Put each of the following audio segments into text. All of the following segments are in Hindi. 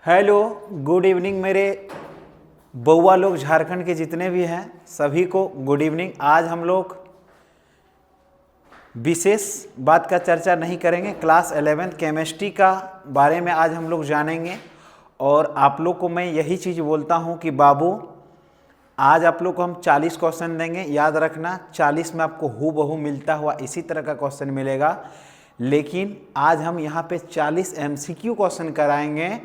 हेलो, गुड इवनिंग मेरे बउआ लोग झारखंड के जितने भी हैं सभी को गुड इवनिंग। आज हम लोग विशेष बात का चर्चा नहीं करेंगे, क्लास 11th केमिस्ट्री का बारे में आज हम लोग जानेंगे। और आप लोग को मैं यही चीज़ बोलता हूं कि बाबू आज आप लोग को हम 40 क्वेश्चन देंगे, याद रखना 40 में आपको हूबहू मिलता हुआ इसी तरह का क्वेश्चन मिलेगा। लेकिन आज हम यहाँ पे 40 MCQ क्वेश्चन कराएंगे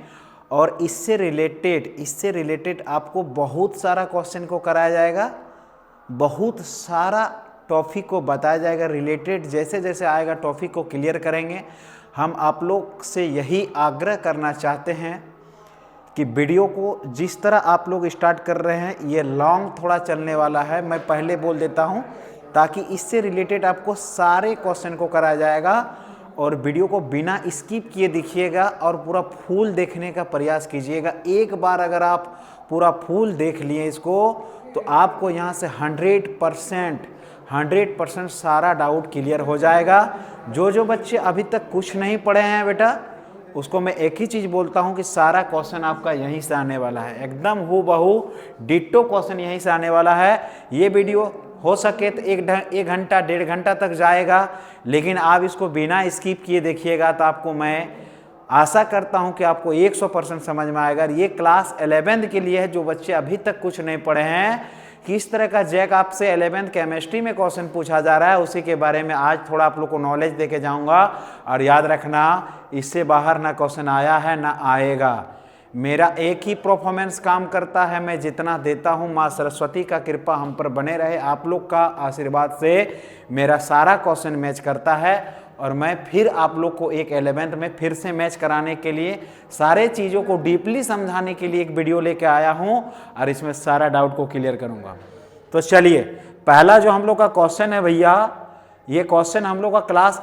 और इससे रिलेटेड आपको बहुत सारा क्वेश्चन को कराया जाएगा, बहुत सारा टॉपिक को बताया जाएगा रिलेटेड। जैसे जैसे आएगा टॉपिक को क्लियर करेंगे। हम आप लोग से यही आग्रह करना चाहते हैं कि वीडियो को जिस तरह आप लोग स्टार्ट कर रहे हैं ये लॉन्ग थोड़ा चलने वाला है, मैं पहले बोल देता हूं, ताकि इससे रिलेटेड आपको सारे क्वेश्चन को कराया जाएगा। और वीडियो को बिना स्किप किए देखिएगा और पूरा फुल देखने का प्रयास कीजिएगा। एक बार अगर आप पूरा फुल देख लिए इसको तो आपको यहाँ से 100% सारा डाउट क्लियर हो जाएगा। जो बच्चे अभी तक कुछ नहीं पढ़े हैं बेटा, उसको मैं एक ही चीज़ बोलता हूँ कि सारा क्वेश्चन आपका यहीं से आने वाला है, एकदम हूबहू डिट्टो क्वेश्चन यहीं से आने वाला है। ये वीडियो हो सके तो एक घंटा 1.5 घंटा तक जाएगा, लेकिन आप इसको बिना स्किप किए देखिएगा तो आपको मैं आशा करता हूं कि आपको 100% समझ में आएगा। ये क्लास 11th के लिए है, जो बच्चे अभी तक कुछ नहीं पढ़े हैं, किस तरह का जैक आपसे 11th केमिस्ट्री में क्वेश्चन पूछा जा रहा है उसी के बारे में आज थोड़ा आप लोग को नॉलेज देके जाऊंगा। और याद रखना, इससे बाहर ना क्वेश्चन आया है ना आएगा। मेरा एक ही परफॉर्मेंस काम करता है, मैं जितना देता हूं माँ सरस्वती का कृपा हम पर बने रहे, आप लोग का आशीर्वाद से मेरा सारा क्वेश्चन मैच करता है। और मैं फिर आप लोग को एक 11th में फिर से मैच कराने के लिए, सारे चीज़ों को डीपली समझाने के लिए एक वीडियो लेके आया हूं और इसमें सारा डाउट को क्लियर करूंगा। तो चलिए, पहला जो हम लोग का क्वेश्चन है भैया, ये क्वेश्चन हम लोग का क्लास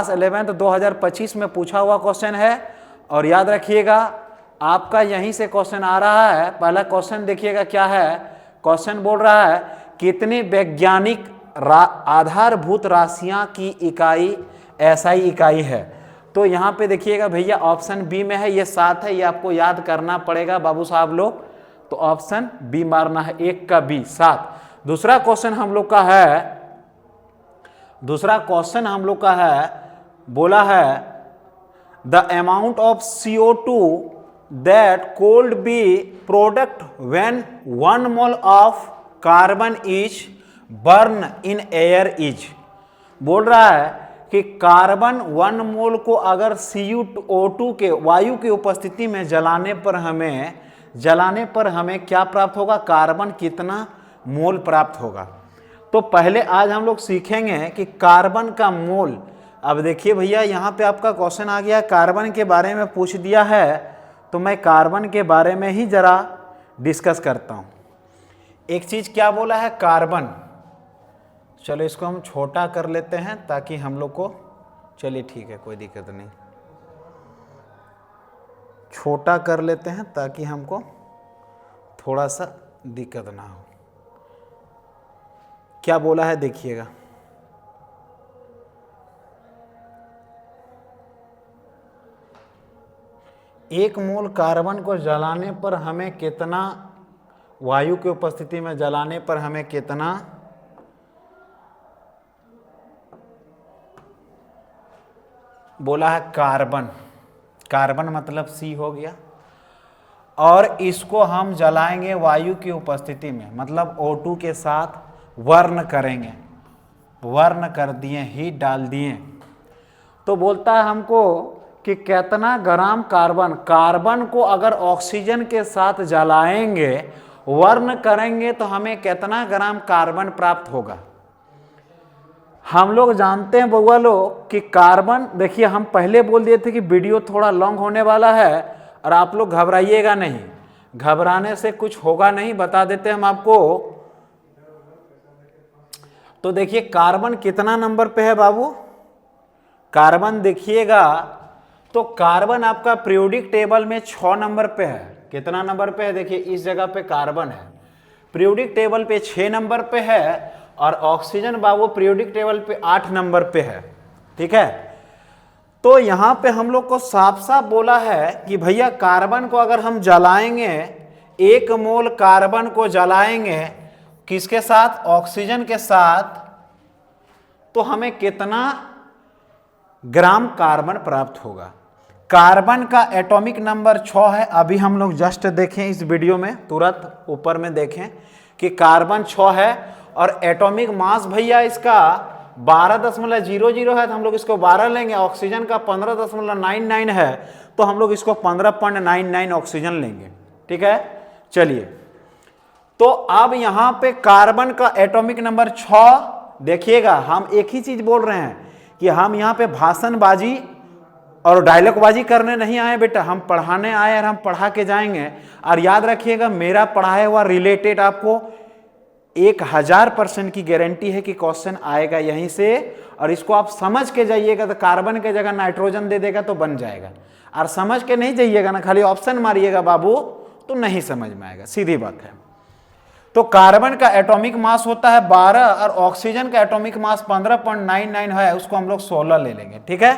11th 2025 में पूछा हुआ क्वेश्चन है। और याद रखिएगा आपका यहीं से क्वेश्चन आ रहा है। पहला क्वेश्चन देखिएगा क्या है। क्वेश्चन बोल रहा है कितने वैज्ञानिक आधारभूत राशियां की इकाई SI इकाई है। तो यहाँ पे देखिएगा भैया ऑप्शन बी में है, ये 7 है, ये आपको याद करना पड़ेगा बाबू साहब लोग। तो ऑप्शन बी मारना है, 1 का बी 7। दूसरा क्वेश्चन हम लोग का है, बोला है the amount of CO2 that could be product when 1 mole of carbon is burned in air is। बोल रहा है कि कार्बन 1 मोल को अगर CO2 के वायु की उपस्थिति में जलाने पर हमें क्या प्राप्त होगा, कार्बन कितना मोल प्राप्त होगा। तो पहले आज हम लोग सीखेंगे कि कार्बन का मोल। अब देखिए भैया, यहाँ पे आपका क्वेश्चन आ गया, कार्बन के बारे में पूछ दिया है, तो मैं कार्बन के बारे में ही जरा डिस्कस करता हूँ। एक चीज़ क्या बोला है, कार्बन। चलो इसको हम छोटा कर लेते हैं ताकि हम लोग को, चलिए ठीक है कोई दिक्कत नहीं, छोटा कर लेते हैं ताकि हमको थोड़ा सा दिक्कत ना हो। क्या बोला है देखिएगा, एक मोल कार्बन को जलाने पर हमें कितना, वायु की उपस्थिति में जलाने पर हमें कितना बोला है, कार्बन मतलब C हो गया। और इसको हम जलाएंगे वायु की उपस्थिति में, मतलब O2 के साथ वर्न करेंगे, वर्न कर दिए, हीट डाल दिए। तो बोलता है हमको कि कितना ग्राम कार्बन को अगर ऑक्सीजन के साथ जलाएंगे, वर्न करेंगे, तो हमें कितना ग्राम कार्बन प्राप्त होगा। हम लोग जानते हैं बउआ लोग कि कार्बन, देखिए हम पहले बोल दिए थे कि वीडियो थोड़ा लॉन्ग होने वाला है और आप लोग घबराइएगा नहीं, घबराने से कुछ होगा नहीं, बता देते हम आपको। तो देखिए कार्बन कितना नंबर पे है बाबू, कार्बन देखिएगा तो कार्बन आपका पीरियोडिक टेबल में 6 नंबर पे है। कितना नंबर पे है, देखिए इस जगह पे कार्बन है, पीरियोडिक टेबल पे 6 नंबर पे है। और ऑक्सीजन बाबू पीरियोडिक टेबल पे 8 नंबर पे है, ठीक है। तो यहां पे हम लोग को साफ साफ बोला है कि भैया कार्बन को अगर हम जलाएंगे, 1 मोल कार्बन को जलाएंगे किसके साथ, ऑक्सीजन के साथ, तो हमें कितना ग्राम कार्बन प्राप्त होगा। कार्बन का एटॉमिक नंबर 6 है। अभी हम लोग जस्ट देखें इस वीडियो में, तुरंत ऊपर में देखें कि कार्बन 6 है और एटॉमिक मास भैया इसका 12.00 है, तो हम लोग इसको 12 लेंगे। ऑक्सीजन का 15.99 है, तो हम लोग इसको 15.99 ऑक्सीजन लेंगे। ठीक है, चलिए। तो अब यहां पे कार्बन का एटॉमिक नंबर 6, देखिएगा हम एक ही चीज बोल रहे हैं कि हम यहां पे भाषणबाजी और डायलॉगबाजी करने नहीं आए बेटा, हम पढ़ाने आए और हम पढ़ा के जाएंगे। और याद रखिएगा मेरा पढ़ाया हुआ रिलेटेड आपको 1000% की गारंटी है कि क्वेश्चन आएगा यहीं से, और इसको आप समझ के जाइएगा तो कार्बन के जगह नाइट्रोजन दे देगा तो बन जाएगा। और समझ के नहीं जाइएगा ना, खाली ऑप्शन मारिएगा बाबू, तो नहीं समझ में आएगा, सीधी बात है। तो कार्बन का एटॉमिक मास होता है 12 और ऑक्सीजन का एटॉमिक मास 15.99 है, उसको हम लोग 16 ले लेंगे। ठीक है,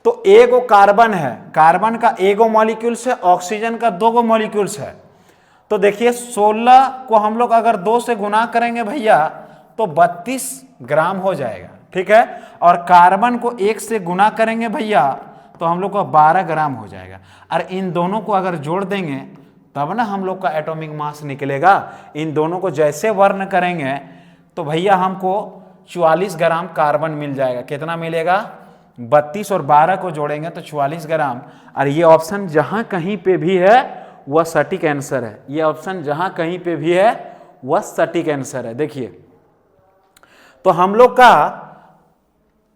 तो एगो कार्बन है, कार्बन का एगो मॉलिक्यूल्स है, ऑक्सीजन का 2 मॉलिक्यूल्स है। तो देखिए 16 को हम लोग अगर 2 से गुना करेंगे भैया तो 32 ग्राम हो जाएगा। ठीक है, और कार्बन को 1 से गुना करेंगे भैया तो हम लोग को 12 ग्राम हो जाएगा। और इन दोनों को अगर जोड़ देंगे तब ना हम लोग का एटॉमिक मास निकलेगा। इन दोनों को जैसे वर्ण करेंगे तो भैया हमको 44 ग्राम कार्बन मिल जाएगा। कितना मिलेगा, 32 और 12 को जोड़ेंगे तो 44 ग्राम। और ये ऑप्शन जहां कहीं पे भी है वह सटीक आंसर है। ये ऑप्शन जहां कहीं पे भी है वह सटीक आंसर है। देखिए, तो हम लोग का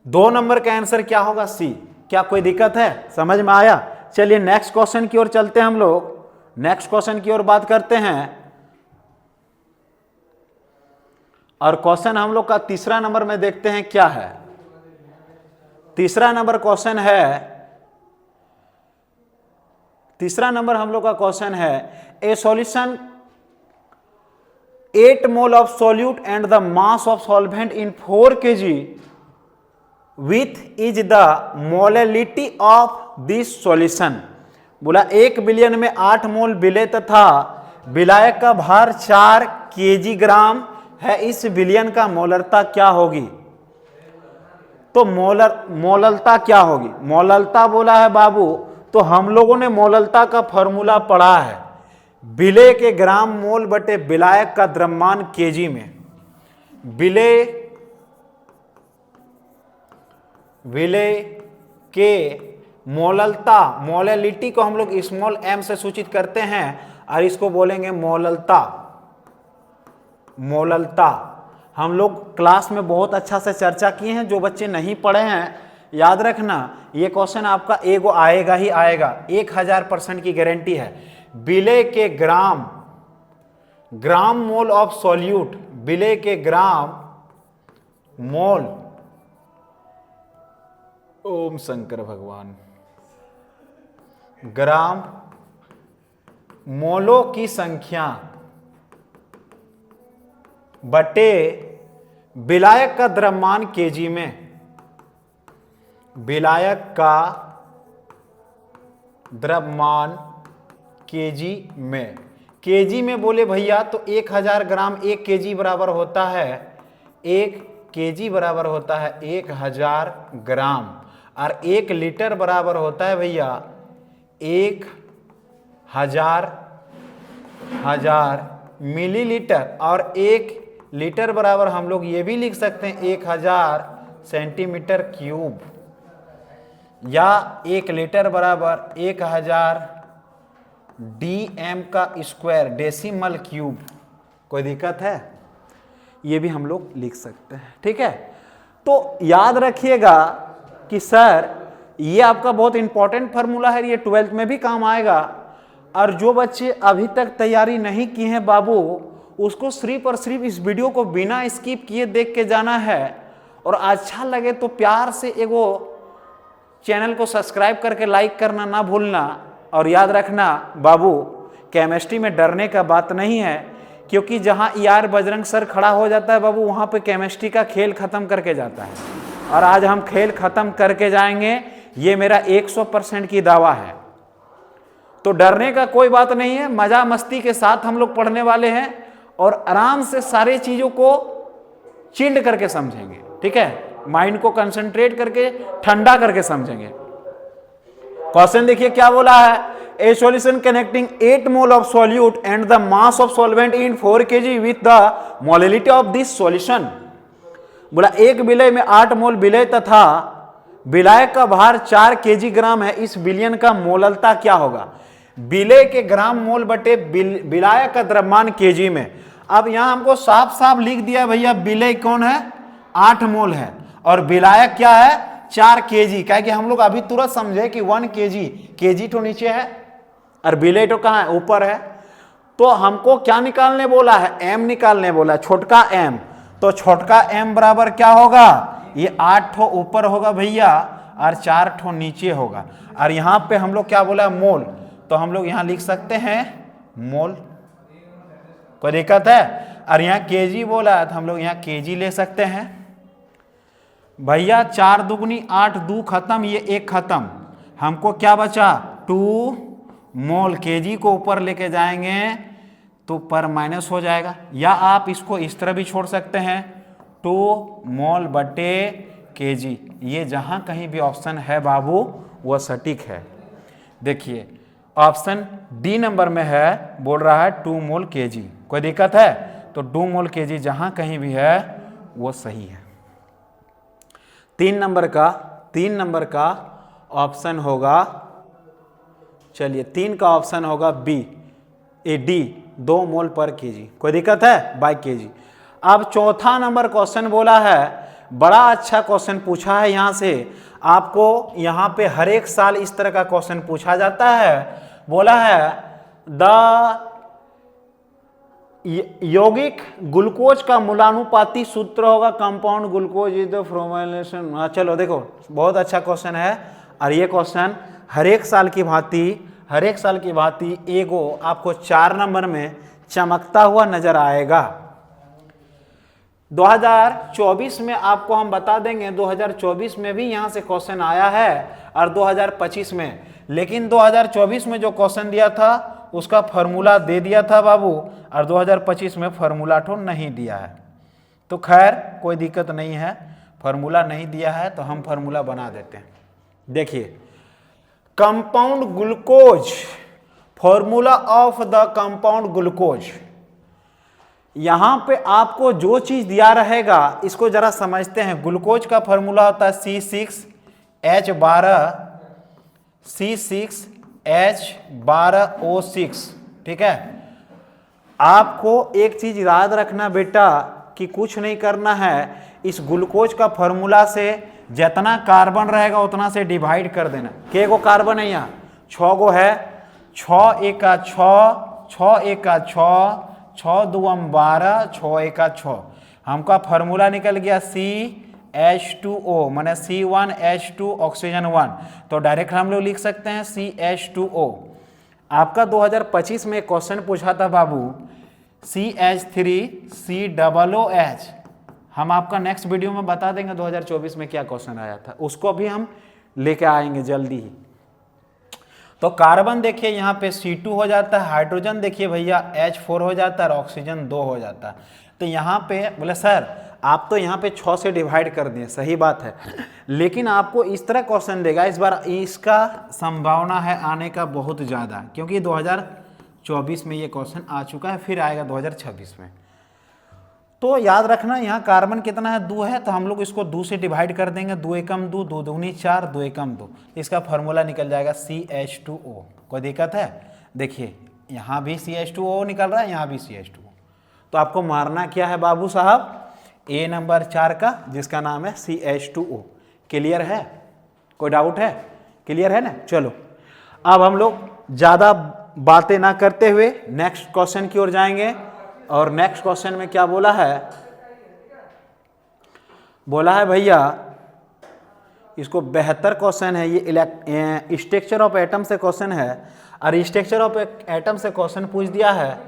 2 नंबर का आंसर क्या होगा, सी। क्या कोई दिक्कत है, समझ में आया? चलिए नेक्स्ट क्वेश्चन की ओर चलते हैं। हम लोग नेक्स्ट क्वेश्चन की ओर बात करते हैं, और क्वेश्चन हम लोग का तीसरा नंबर में देखते हैं क्या है। तीसरा नंबर क्वेश्चन है, तीसरा नंबर हम लोग का क्वेश्चन है, ए solution 8 mole of solute and the mass of solvent in 4 kg with is the molality of this solution. बोला 1 बिलियन में 8 मोल विलेय तथा विलायक का भार 4 kg है, इस विलियन का मोलरता क्या होगी? तो मोललता क्या होगी? मोललता बोला है बाबू, तो हम लोगों ने मोललता का फॉर्मूला पढ़ा है, विलेय के ग्राम मोल बटे विलायक का द्रव्यमान केजी में। विलेय के मोललता, मोलैलिटी को हम लोग स्मॉल m से सूचित करते हैं और इसको बोलेंगे मोललता। मोललता हम लोग क्लास में बहुत अच्छा से चर्चा किए हैं। जो बच्चे नहीं पढ़े हैं याद रखना, ये क्वेश्चन आपका एगो आएगा ही आएगा, 1000% की गारंटी है। विलेय के ग्राम मोल ऑफ सॉल्यूट, विलेय के ग्राम मोल, ओम शंकर भगवान, ग्राम मोलों की संख्या बटे विलायक का द्रव्यमान केजी में। विलायक का द्रव्यमान केजी में, केजी में बोले भैया तो 1000 ग्राम 1 kg बराबर होता है, 1 kg बराबर होता है 1000 ग्राम, और 1 लीटर बराबर होता है भैया 1000 मिलीलीटर, और 1 लीटर बराबर हम लोग ये भी लिख सकते हैं 1000 सेंटीमीटर क्यूब, या 1 लीटर बराबर 1000 DM का स्क्वायर, डेसिमल क्यूब। कोई दिक्कत है? ये भी हम लोग लिख सकते हैं। ठीक है, तो याद रखिएगा कि सर ये आपका बहुत इंपॉर्टेंट फार्मूला है, ये 12th में भी काम आएगा। और जो बच्चे अभी तक तैयारी नहीं किए हैं बाबू, उसको सिर्फ और सिर्फ इस वीडियो को बिना स्किप किए देख के जाना है, और अच्छा लगे तो प्यार से एगो चैनल को सब्सक्राइब करके लाइक करना ना भूलना। और याद रखना बाबू, केमिस्ट्री में डरने का बात नहीं है, क्योंकि जहां ER बजरंग सर खड़ा हो जाता है बाबू, वहां पे केमिस्ट्री का खेल खत्म करके जाता है। और आज हम खेल खत्म करके जाएंगे, ये मेरा 100% की दावा है। तो डरने का कोई बात नहीं है, मजा मस्ती के साथ हम लोग पढ़ने वाले हैं और आराम से सारे चीजों को चिल्ड करके समझेंगे, ठीक है, माइंड को कंसंट्रेट करके ठंडा करके समझेंगे। क्वेश्चन देखिए क्या बोला है, ए solution connecting 8 mole of solute and the mass of solvent in 4 kg with the molality of this solution. बोला एक विलय में 8 मोल विलय तथा विलायक का भार 4 kg ग्राम है, इस विलयन का मोललता क्या होगा। विलय के ग्राम मोल बटे विलायक का द्रव्यमान केजी में। अब यहां हमको साफ साफ लिख दिया भैया, विलय कौन है 8 मोल है और विलायक क्या है 4 kg। क्या कि हम लोग अभी तुरंत समझे कि 1 kg, केजी तो नीचे है और विलय तो कहां है ऊपर है। तो हमको क्या निकालने बोला है, एम निकालने बोला है, छोटका एम। तो छोटका एम बराबर क्या होगा, ये 8 ठो ऊपर होगा भैया और 4 ठो नीचे होगा। और यहां पे हम लोग क्या बोला है मोल, तो हम लोग यहां लिख सकते हैं मोल, कोई दिक्कत है। और यहां केजी बोला है तो हम लोग यहां केजी ले सकते हैं भैया। 4 दूगुनी 8, 2 खत्म, ये 1 खत्म, हमको क्या बचा 2 मोल। केजी को ऊपर लेके जाएंगे तो पर माइनस हो जाएगा, या आप इसको इस तरह भी छोड़ सकते हैं 2 मोल बटे केजी। ये जहां कहीं भी ऑप्शन है बाबू वह सटीक है। देखिए ऑप्शन डी नंबर में है, बोल रहा है 2 मोल केजी, कोई दिक्कत है। तो 2 मोल केजी जहां कहीं भी है वो सही है। 3 नंबर का ऑप्शन होगा, चलिए 3 का ऑप्शन होगा बी, ए डी 2 मोल पर केजी, कोई दिक्कत है बाय केजी। अब चौथा नंबर क्वेश्चन बोला है, बड़ा अच्छा क्वेश्चन पूछा है यहां से। आपको यहां पे हर एक साल इस तरह का क्वेश्चन पूछा जाता है। बोला है द यौगिक ग्लूकोज का मूलानुपाती सूत्र होगा, compound glucose is the formulation. चलो देखो बहुत अच्छा क्वेश्चन है और ये क्वेश्चन हर एक साल की भांति एगो आपको 4 नंबर में चमकता हुआ नजर आएगा। 2024 में आपको हम बता देंगे, 2024 में भी यहां से क्वेश्चन आया है और 2025 में, लेकिन 2024 में जो क्वेश्चन दिया था उसका फॉर्मूला दे दिया था बाबू और 2025 में फॉर्मूला तो नहीं दिया है। तो खैर कोई दिक्कत नहीं है, फॉर्मूला नहीं दिया है तो हम फॉर्मूला बना देते हैं। देखिए compound glucose, formula of the compound glucose, यहां पे आपको जो चीज दिया रहेगा इसको जरा समझते हैं। ग्लूकोज का फॉर्मूला होता है C6H12O6, ठीक है। आपको एक चीज याद रखना बेटा कि कुछ नहीं करना है, इस ग्लूकोज का फॉर्मूला से जितना कार्बन रहेगा उतना से डिवाइड कर देना। के गो कार्बन है यहाँ 6 गो है, 6 एका 6, 6 एका 6, 6 दुम 12, 6 एका 6। हमका फॉर्मूला निकल गया CH2O माने C1H2 ऑक्सीजन 1। तो डायरेक्ट हम लोग लिख सकते हैं CH2O। आपका 2025 में क्वेश्चन पूछा था बाबू CH3COOH। हम आपका नेक्स्ट वीडियो में बता देंगे 2024 में क्या क्वेश्चन आया था, उसको भी हम लेके आएंगे जल्दी ही। तो कार्बन देखिए यहाँ पे C2 हो जाता है, हाइड्रोजन देखिए भैया H4 हो जाता है और ऑक्सीजन 2 हो जाता है। तो यहाँ पे बोले सर आप तो यहाँ पे 6 से डिवाइड कर दिए, सही बात है, लेकिन आपको इस तरह क्वेश्चन देगा इस बार, इसका संभावना है आने का बहुत ज़्यादा, क्योंकि 2024 में ये क्वेश्चन आ चुका है, फिर आएगा 2026 में। तो याद रखना यहाँ कार्बन कितना है 2 है, तो हम लोग इसको 2 से डिवाइड कर देंगे, 2 एकम 2, 2 दूनी 4, 2 एकम 2, इसका फॉर्मूला निकल जाएगा CH2O। कोई दिक्कत है? देखिए यहाँ भी CH2O निकल रहा है, यहाँ भी CH2O। तो आपको मारना क्या है बाबू साहब, ए नंबर 4 का जिसका नाम है CH2O। क्लियर है? कोई डाउट है? क्लियर है ना? चलो अब हम लोग ज़्यादा बातें ना करते हुए नेक्स्ट क्वेश्चन की ओर जाएंगे। और नेक्स्ट क्वेश्चन में क्या बोला है, बोला है भैया इसको बेहतर क्वेश्चन है ये, स्ट्रक्चर ऑफ एटम से क्वेश्चन है। और स्ट्रक्चर ऑफ एटम से क्वेश्चन पूछ दिया है,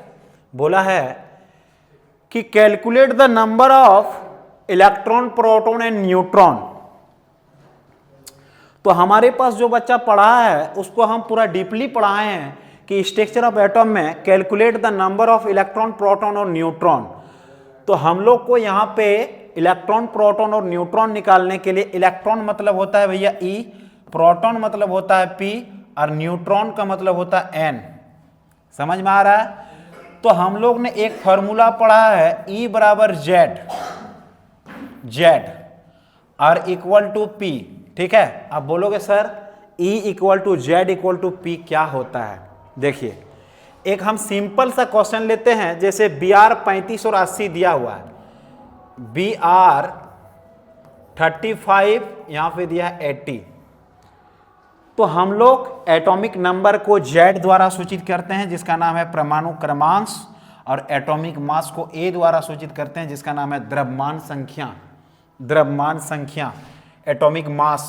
बोला है कि calculate the number of electron, proton and neutron. तो हमारे पास जो बच्चा पढ़ा है उसको हम पूरा डीपली पढ़ाए हैं कि स्ट्रक्चर ऑफ एटम में calculate the number of electron, proton और न्यूट्रॉन। तो हम लोग को यहाँ पे इलेक्ट्रॉन, प्रोटॉन और न्यूट्रॉन निकालने के लिए इलेक्ट्रॉन मतलब होता है भैया E, प्रोटॉन मतलब होता है P और न्यूट्रॉन का मतलब होता है N। समझ में आ रहा है? तो हम लोग ने एक फॉर्मूला पढ़ा है E बराबर Z और इक्वल टू P। ठीक है, आप बोलोगे sir E equal to Z equal to P क्या होता है? देखिए, एक हम सिंपल सा क्वेश्चन लेते हैं, जैसे BR 35 और 80 दिया हुआ है, BR 35 यहां पे दिया है 80। तो हम लोग एटॉमिक नंबर को Z द्वारा सूचित करते हैं जिसका नाम है परमाणु क्रमांक, और एटॉमिक मास को A द्वारा सूचित करते हैं जिसका नाम है द्रव्यमान संख्या। द्रव्यमान संख्या, एटॉमिक मास,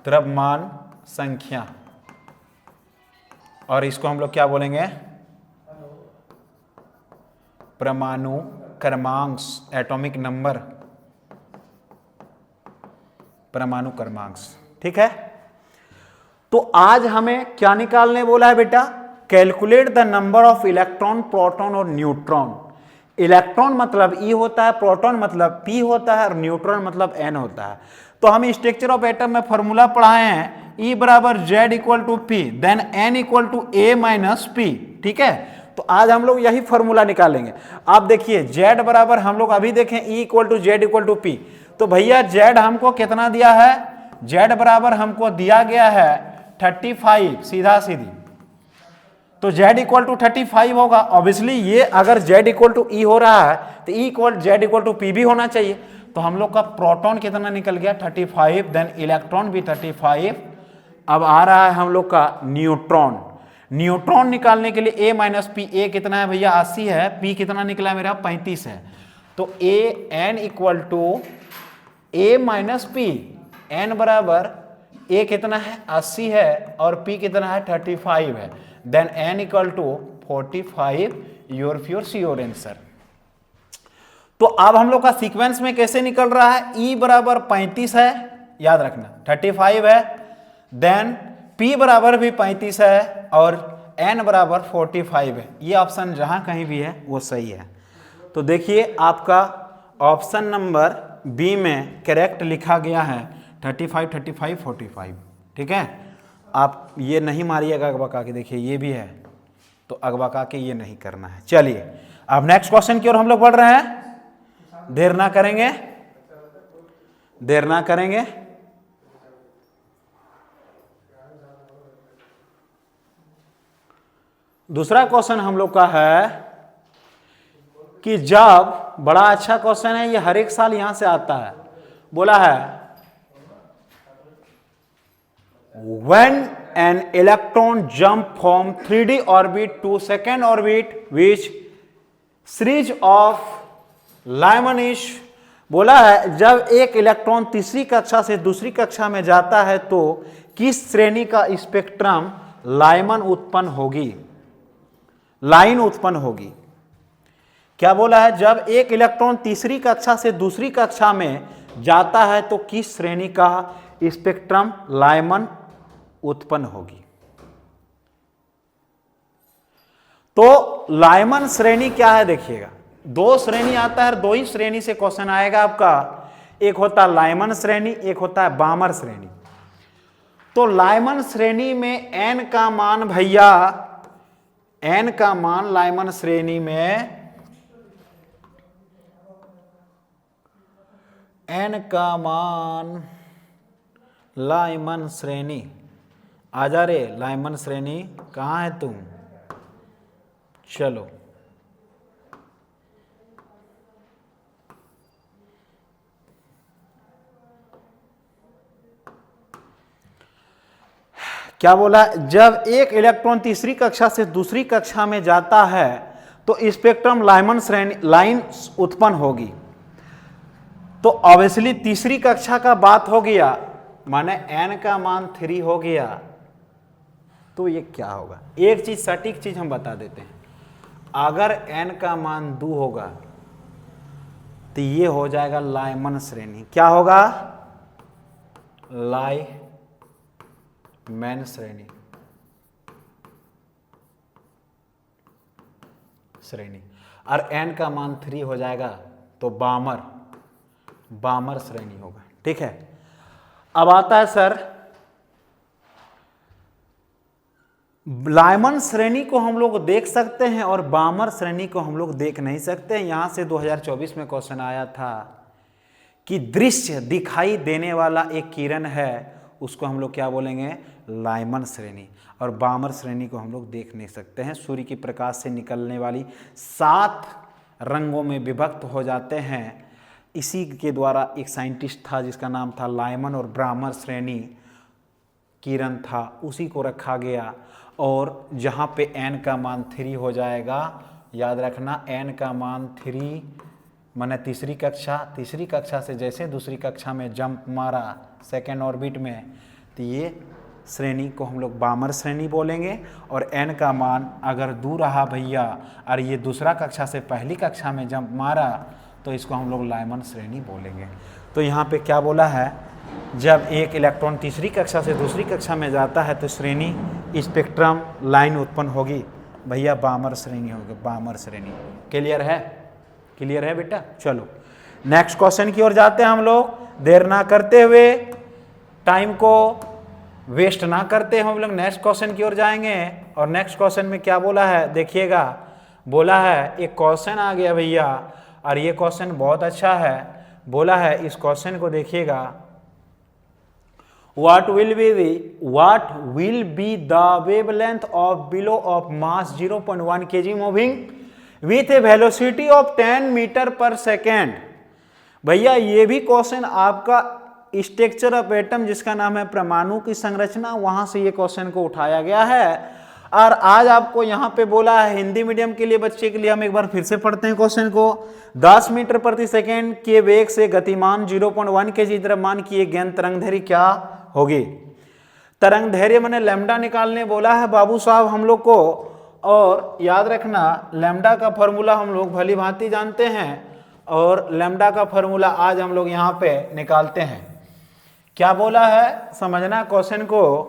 द्रव्यमान संख्या, और इसको हम लोग क्या बोलेंगे? परमाणु क्रमांक, एटॉमिक नंबर, परमाणु क्रमांक। ठीक है, तो आज हमें क्या निकालने बोला है बेटा? Calculate the number of electron, proton और न्यूट्रॉन। इलेक्ट्रॉन मतलब E होता है, प्रोटॉन मतलब P होता है और न्यूट्रॉन मतलब N होता है। तो हम स्ट्रक्चर ऑफ एटम में फॉर्मूला पढ़ाए हैं E बराबर Z equal to P then N equal to A minus P। ठीक है, तो आज हम लोग यही फॉर्मूला निकालेंगे। आप देखिए Z बराबर हम लोग अभी देखें E equal to Z equal to P। तो भैया Z हमको कितना दिया है? Z बराबर हमको दिया गया है 35, सीधा सीधी। तो Z इक्वल टू 35 होगा। ऑब्वियसली ये अगर Z इक्वल टू E हो रहा है तो E equal Z equal to P भी होना चाहिए। तो हम लोग का प्रोटॉन कितना निकल गया? 35, देन इलेक्ट्रॉन भी 35। अब आ रहा है हम लोग का न्यूट्रॉन। न्यूट्रॉन निकालने के लिए A माइनस P, A कितना है भैया? 80 है, P कितना निकला है मेरा? 35 है। तो N equal to A minus P, N बराबर A कितना है? 80 है और P कितना है? 35 है। Then N equal to 45, your pure sure answer. तो अब हम लोग का सीक्वेंस में कैसे निकल रहा है? E बराबर 35 है, याद रखना 35 है, देन P बराबर भी 35 है और N बराबर 45 है। ये ऑप्शन जहां कहीं भी है वो सही है। तो देखिए आपका ऑप्शन नंबर बी में करेक्ट लिखा गया है 35, 35, 45। ठीक है, आप ये नहीं मारिएगा अगबका के, देखिए ये भी है, तो अगबका के ये नहीं करना है। चलिए अब नेक्स्ट क्वेश्चन की ओर हम लोग बढ़ रहे हैं, देर ना करेंगे, देर ना करेंगे। दूसरा क्वेश्चन हम लोग का है कि जब, बड़ा अच्छा क्वेश्चन है ये, हर एक साल यहां से आता है, बोला है when an electron jump from 3D orbit to second orbit which series of Lyman is, बोला है जब एक इलेक्ट्रॉन तीसरी कक्षा से दूसरी कक्षा में जाता है तो किस श्रेणी का स्पेक्ट्रम लाइमन उत्पन्न होगी, लाइन उत्पन्न होगी। क्या बोला है? जब एक इलेक्ट्रॉन तीसरी कक्षा से दूसरी कक्षा में जाता है तो किस श्रेणी का स्पेक्ट्रम लाइमन उत्पन्न होगी। तो लाइमन श्रेणी क्या है देखिएगा, दो श्रेणी आता है, दो ही श्रेणी से क्वेश्चन आएगा आपका। एक होता है लाइमन श्रेणी, एक होता है बामर श्रेणी। तो लाइमन श्रेणी में n का मान भैया, n का मान लाइमन श्रेणी में, n का मान लाइमन श्रेणी, आजा रे लाइमन श्रेणी, कहाँ है तुम? चलो क्या बोला? जब एक इलेक्ट्रॉन तीसरी कक्षा से दूसरी कक्षा में जाता है तो स्पेक्ट्रम लाइमन श्रेणी, लाइन उत्पन्न होगी। तो ऑब्वियसली तीसरी कक्षा का बात हो गया, माने n का मान 3 हो गया, तो ये क्या होगा? एक चीज, सटीक चीज हम बता देते हैं, अगर n का मान 2 होगा तो ये हो जाएगा लाइमन श्रेणी। क्या होगा? लाइमैन श्रेणी और n का मान 3 हो जाएगा तो बामर श्रेणी होगा। ठीक है, अब आता है सर लाइमन श्रेणी को हम लोग देख सकते हैं और बामर श्रेणी को हम लोग देख नहीं सकते हैं। यहां से 2024 में क्वेश्चन आया था कि दृश्य दिखाई देने वाला एक किरण है, उसको हम लोग क्या बोलेंगे, लाइमन श्रेणी, और बामर श्रेणी को हम लोग देख नहीं सकते हैं। सूर्य की प्रकाश से निकलने वाली 7 रंगों में विभक्त हो जाते हैं। इसी के द्वारा एक साइंटिस्ट था जिसका नाम था लाइमन और बामर श्रेणी किरण था, उसी को रखा गया। और जहाँ पे n का मान 3 हो जाएगा, याद रखना n का मान 3 मैंने तीसरी कक्षा से जैसे दूसरी कक्षा में जंप मारा सेकेंड ऑर्बिट में, तो ये श्रेणी को हम लोग बामर श्रेणी बोलेंगे। और n का मान अगर दूर रहा भैया और ये दूसरा कक्षा से पहली कक्षा में जंप मारा तो इसको हम लोग लाइमन श्रेणी बोलेंगे। तो यहाँ पे क्या बोला है, जब एक इलेक्ट्रॉन तीसरी कक्षा से दूसरी कक्षा में जाता है तो श्रेणी स्पेक्ट्रम लाइन उत्पन्न होगी भैया, बामर श्रेणी होगी, बामर श्रेणी। क्लियर है बेटा। चलो नेक्स्ट क्वेश्चन की ओर जाते हैं हम लोग, देर ना करते हुए, टाइम को वेस्ट ना करते हम लोग नेक्स्ट क्वेश्चन की ओर जाएंगे। और नेक्स्ट क्वेश्चन में क्या बोला है देखिएगा, बोला है एक क्वेश्चन आ गया भैया और ये क्वेश्चन बहुत अच्छा है। बोला है इस क्वेश्चन को देखिएगा, what will be the wavelength of below of mass 0.1 kg moving with a velocity of 10 metre पर सेकेंड। भैया ये भी क्वेश्चन आपका स्ट्रक्चर ऑफ एटम जिसका नाम है परमाणु की संरचना, वहां से ये क्वेश्चन को उठाया गया है। और आज आपको यहाँ पे बोला है हिंदी मीडियम के लिए बच्चे के लिए, हम एक बार फिर से पढ़ते हैं क्वेश्चन को। 10 मीटर प्रति सेकेंड के वेग से गतिमान 0.1 kg द्रव्यमान की एक गेंद तरंगदैर्घ्य क्या होगी। तरंगदैर्घ्य मैंने लैम्डा निकालने बोला है बाबू साहब हम लोग को, और याद रखना लैम्डा का फॉर्मूला हम लोग भली भांति जानते हैं और लैम्डा का फॉर्मूला आज हम लोग यहाँ पे निकालते हैं। क्या बोला है समझना क्वेश्चन को,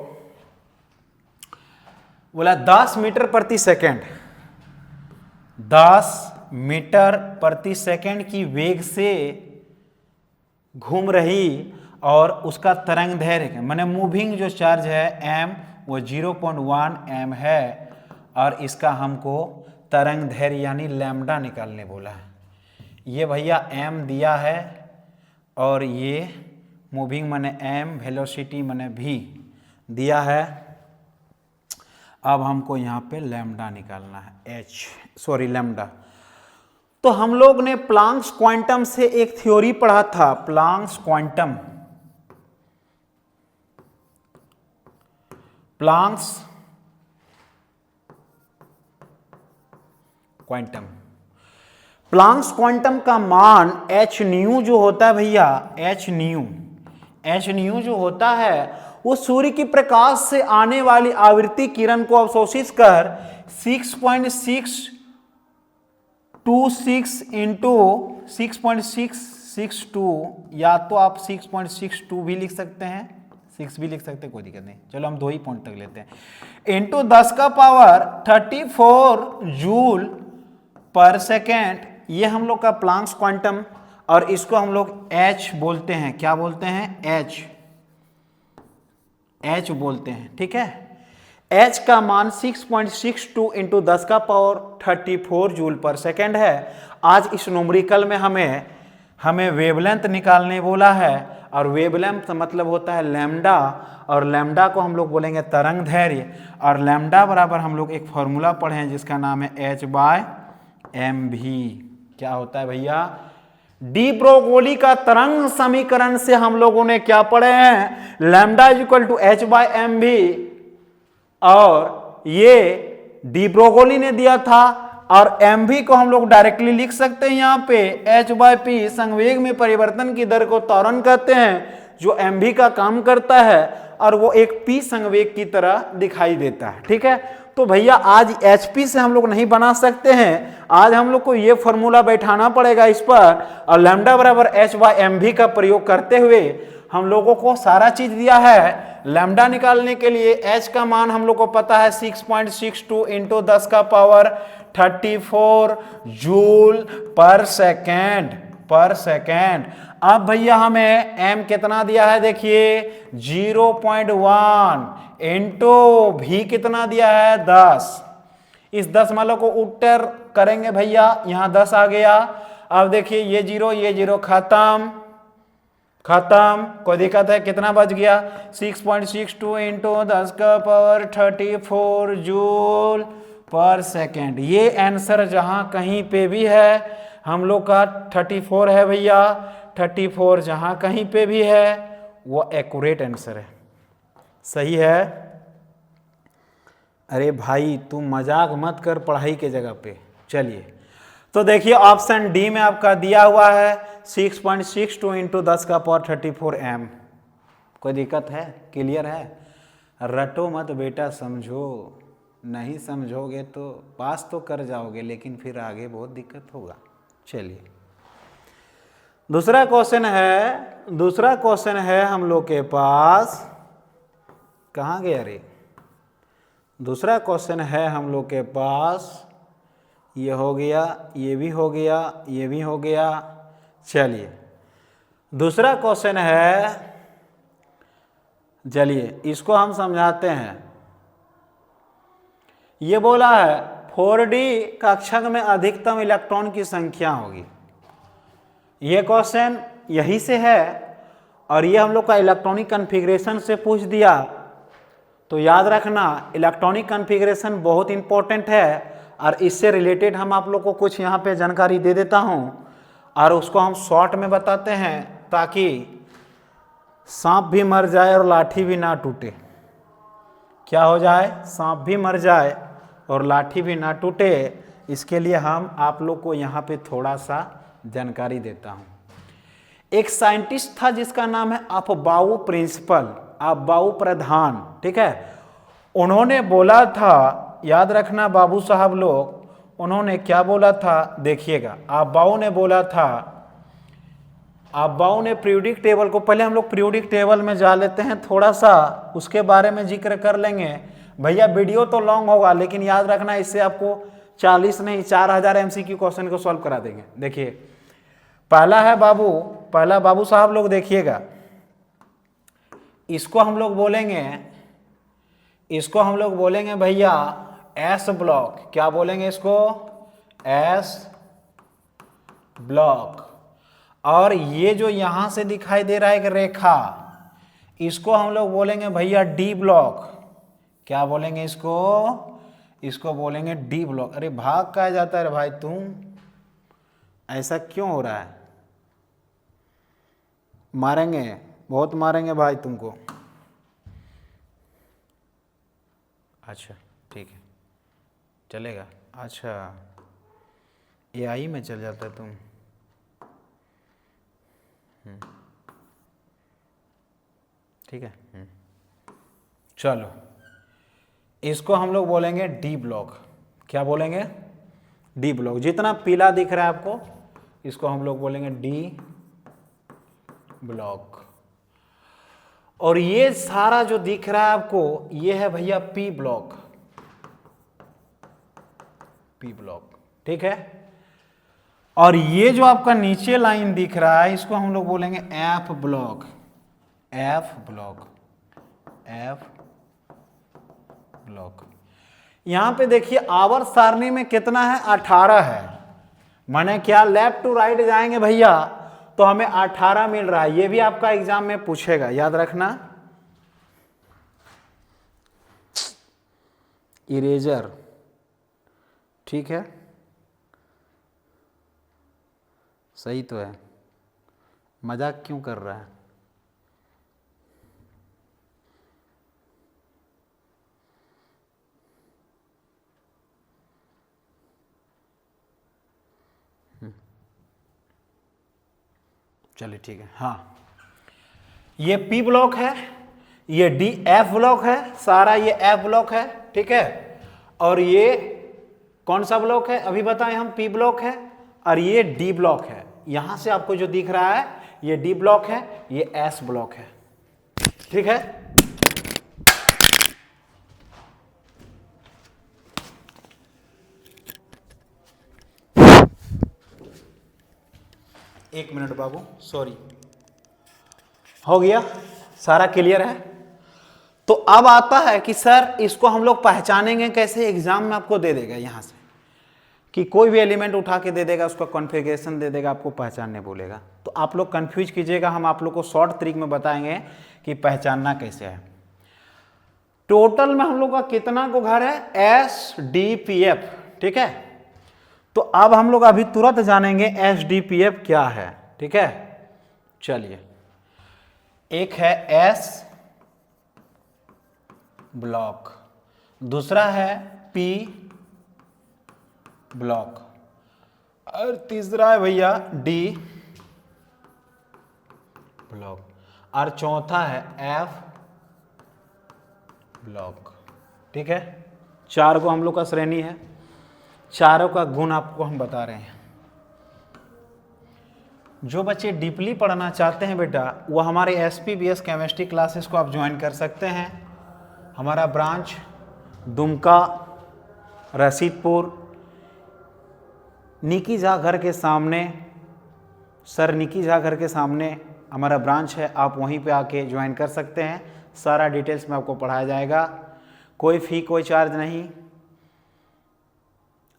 बोला 10 मीटर प्रति सेकेंड, 10 मीटर प्रति सेकेंड की वेग से घूम रही और उसका तरंगदैर्घ्य माने मूविंग जो चार्ज है m वो 0.1 m है, और इसका हमको तरंगदैर्घ्य यानी लैम्डा निकालने बोला है। ये भैया m दिया है और ये मूविंग माने m, वेलोसिटी माने v दिया है। अब हमको यहाँ पे लैम्डा निकालना है, लैम्डा। तो हम लोग ने प्लांक्स क्वांटम से एक थ्योरी पढ़ा था, प्लांक्स क्वांटम का मान h न्यू जो होता है भैया, h न्यू जो होता है वो सूर्य की प्रकाश से आने वाली आवृत्ति किरण को अवशोषित कर 6.626 इंटू 6.662, या तो आप 6.62 भी लिख सकते हैं, 6 भी लिख सकते हैं, कोई दिक्कत नहीं। चलो हम 2 ही पॉइंट तक लेते हैं, इंटू 10 का पावर 34 जूल पर सेकेंड। ये हम लोग का प्लांक्स क्वांटम, और इसको हम लोग h बोलते हैं। क्या बोलते हैं? h बोलते हैं। ठीक है, h का मान 6.62 इंटू 10 का पावर 34 जूल पर सेकेंड है। आज इस न्यूमेरिकल में हमें वेवलेंथ निकालने बोला है, और वेवलेंथ मतलब होता है लैम्डा, और लैम्डा को हम लोग बोलेंगे तरंगदैर्घ्य। और लैम्डा बराबर हम लोग एक फॉर्मूला पढ़े हैं जिसका नाम है h/mv। क्या होता है भैया? डी ब्रोगली का तरंग समीकरण से हम लोगों ने क्या पढ़े हैं? Lambda is equal to h/mv, और ये डी ब्रोगली ने दिया था, और mv को हम लोग डायरेक्टली लिख सकते हैं यहाँ पे h/p। संवेग में परिवर्तन की दर को त्वरण कहते हैं, जो mv का काम करता है, और वो एक p संवेग की तरह दिखाई देता है। ठीक है, तो भैया आज hp से हम लोग नहीं बना सकते हैं, आज हम लोग को ये फॉर्मूला बैठाना पड़ेगा इस पर, और लैम्डा बराबर h/mv का प्रयोग करते हुए हम लोगों को सारा चीज दिया है। लैम्डा निकालने के लिए h का मान हम लोग को पता है 6.62 इंटू 10 का पावर 34 जूल पर सेकेंड। अब भैया हमें m कितना दिया है, देखिए 0.1 इंटू भी कितना दिया है 10। इस 10 मालों को उत्तर करेंगे भैया, यहां 10 आ गया। अब देखिए ये 0 खत्म, कोई दिक्कत है, कितना बच गया 6.62 इंटू 10 का पावर 34 जूल पर सेकेंड। ये आंसर जहां कहीं पे भी है हम लोग का 34 है भैया, 34 जहां कहीं पे भी है वो एक्यूरेट आंसर है, सही है। अरे भाई तुम मजाक मत कर पढ़ाई के जगह पे। चलिए तो देखिए ऑप्शन डी में आपका दिया हुआ है 6.62 इंटू 10 का पावर 34 m। कोई दिक्कत है, क्लियर है? रटो मत बेटा, समझो, नहीं समझोगे तो पास तो कर जाओगे लेकिन फिर आगे बहुत दिक्कत होगा। चलिए दूसरा क्वेश्चन है हम लोग के पास, कहाँ गया रे? दूसरा क्वेश्चन है हम लोग के पास, ये हो गया, ये भी हो गया, ये भी हो गया। चलिए दूसरा क्वेश्चन है, चलिए इसको हम समझाते हैं। ये बोला है 4D कक्षक में अधिकतम इलेक्ट्रॉन की संख्या होगी। ये क्वेश्चन यही से है और ये हम लोग का इलेक्ट्रॉनिक कॉन्फ़िगरेशन से पूछ दिया। तो याद रखना इलेक्ट्रॉनिक कॉन्फ़िगरेशन बहुत इंपॉर्टेंट है और इससे रिलेटेड हम आप लोग को कुछ यहाँ पे जानकारी दे देता हूँ और उसको हम शॉर्ट में बताते हैं ताकि सांप भी मर जाए और लाठी भी ना टूटे। क्या हो जाए? सांप भी मर जाए और लाठी भी ना टूटे। इसके लिए हम आप लोग को यहाँ पे थोड़ा सा जानकारी देता हूँ। एक साइंटिस्ट था जिसका नाम है अफबाऊ प्रिंसिपल, अफबाऊ प्रधान, ठीक है। उन्होंने बोला था, याद रखना बाबू साहब लोग, उन्होंने क्या बोला था देखिएगा। अफबाऊ ने बोला था, अफबाऊ ने पीरियोडिक टेबल को, पहले हम लोग पीरियोडिक टेबल में जा लेते हैं, थोड़ा सा उसके बारे में जिक्र कर लेंगे भैया। वीडियो तो लॉन्ग होगा लेकिन याद रखना इससे आपको 40 नहीं 4000 MCQ क्वेश्चन को सॉल्व करा देंगे। देखिए पहला है पहला बाबू साहब लोग देखिएगा, इसको हम लोग बोलेंगे भैया एस ब्लॉक। क्या बोलेंगे इसको? S block. और ये जो यहां से दिखाई दे रहा है एक रेखा, इसको हम लोग बोलेंगे भैया डी ब्लॉक। क्या बोलेंगे इसको बोलेंगे डी ब्लॉक। अरे भाग कहा जाता है भाई, तुम ऐसा क्यों हो रहा है? मारेंगे, बहुत मारेंगे भाई तुमको। अच्छा ठीक है, चलेगा। अच्छा AI में चल जाता है तुम। ठीक है, चलो इसको हम लोग बोलेंगे डी ब्लॉक। क्या बोलेंगे? D block. जितना पीला दिख रहा है आपको इसको हम लोग बोलेंगे डी ब्लॉक। और ये सारा जो दिख रहा है आपको ये है भैया पी ब्लॉक, पी ब्लॉक, ठीक है। और ये जो आपका नीचे लाइन दिख रहा है इसको हम लोग बोलेंगे F block, F block, F block. यहां पे देखिए आवर्त सारणी में कितना है? 18 है। माने क्या लेफ्ट टू राइट जाएंगे भैया तो हमें 18 मिल रहा है। ये भी आपका एग्जाम में पूछेगा, याद रखना। इरेजर, ठीक है, सही तो है, मजाक क्यों कर रहा है? चलिए ठीक है। हाँ ये पी ब्लॉक है, ये डी एफ ब्लॉक है, सारा ये एफ ब्लॉक है, ठीक है। और ये कौन सा ब्लॉक है अभी बताएं हम? पी ब्लॉक है। और ये डी ब्लॉक है। यहां से आपको जो दिख रहा है ये डी ब्लॉक है, ये एस ब्लॉक है, ठीक है। एक मिनट बाबू, सॉरी, हो गया, सारा क्लियर है। तो अब आता है कि सर इसको हम लोग पहचानेंगे कैसे, एग्जाम में आपको दे देगा यहां से कि कोई भी एलिमेंट उठा के दे देगा, उसका कॉन्फ़िगरेशन दे देगा, आपको पहचानने बोलेगा। तो आप लोग कंफ्यूज कीजिएगा, हम आप लोग को शॉर्ट ट्रिक में बताएंगे कि पहचानना कैसे है। टोटल में हम लोग का कितना को घर है, SDPF, ठीक है। तो अब हम लोग अभी तुरंत जानेंगे SDPF क्या है, ठीक है। चलिए, एक है S ब्लॉक, दूसरा है P ब्लॉक, और तीसरा है भैया D ब्लॉक, और चौथा है F ब्लॉक, ठीक है। चार को हम लोग का श्रेणी है, चारों का गुण आपको हम बता रहे हैं। जो बच्चे डीपली पढ़ना चाहते हैं बेटा, वो हमारे SPBS केमिस्ट्री क्लासेस को आप ज्वाइन कर सकते हैं। हमारा ब्रांच दुमका, रसीदपुर, निकी झा घर के सामने, सर निकी झा घर के सामने हमारा ब्रांच है, आप वहीं पे आके ज्वाइन कर सकते हैं। सारा डिटेल्स में आपको पढ़ाया जाएगा, कोई फ़ी कोई चार्ज नहीं।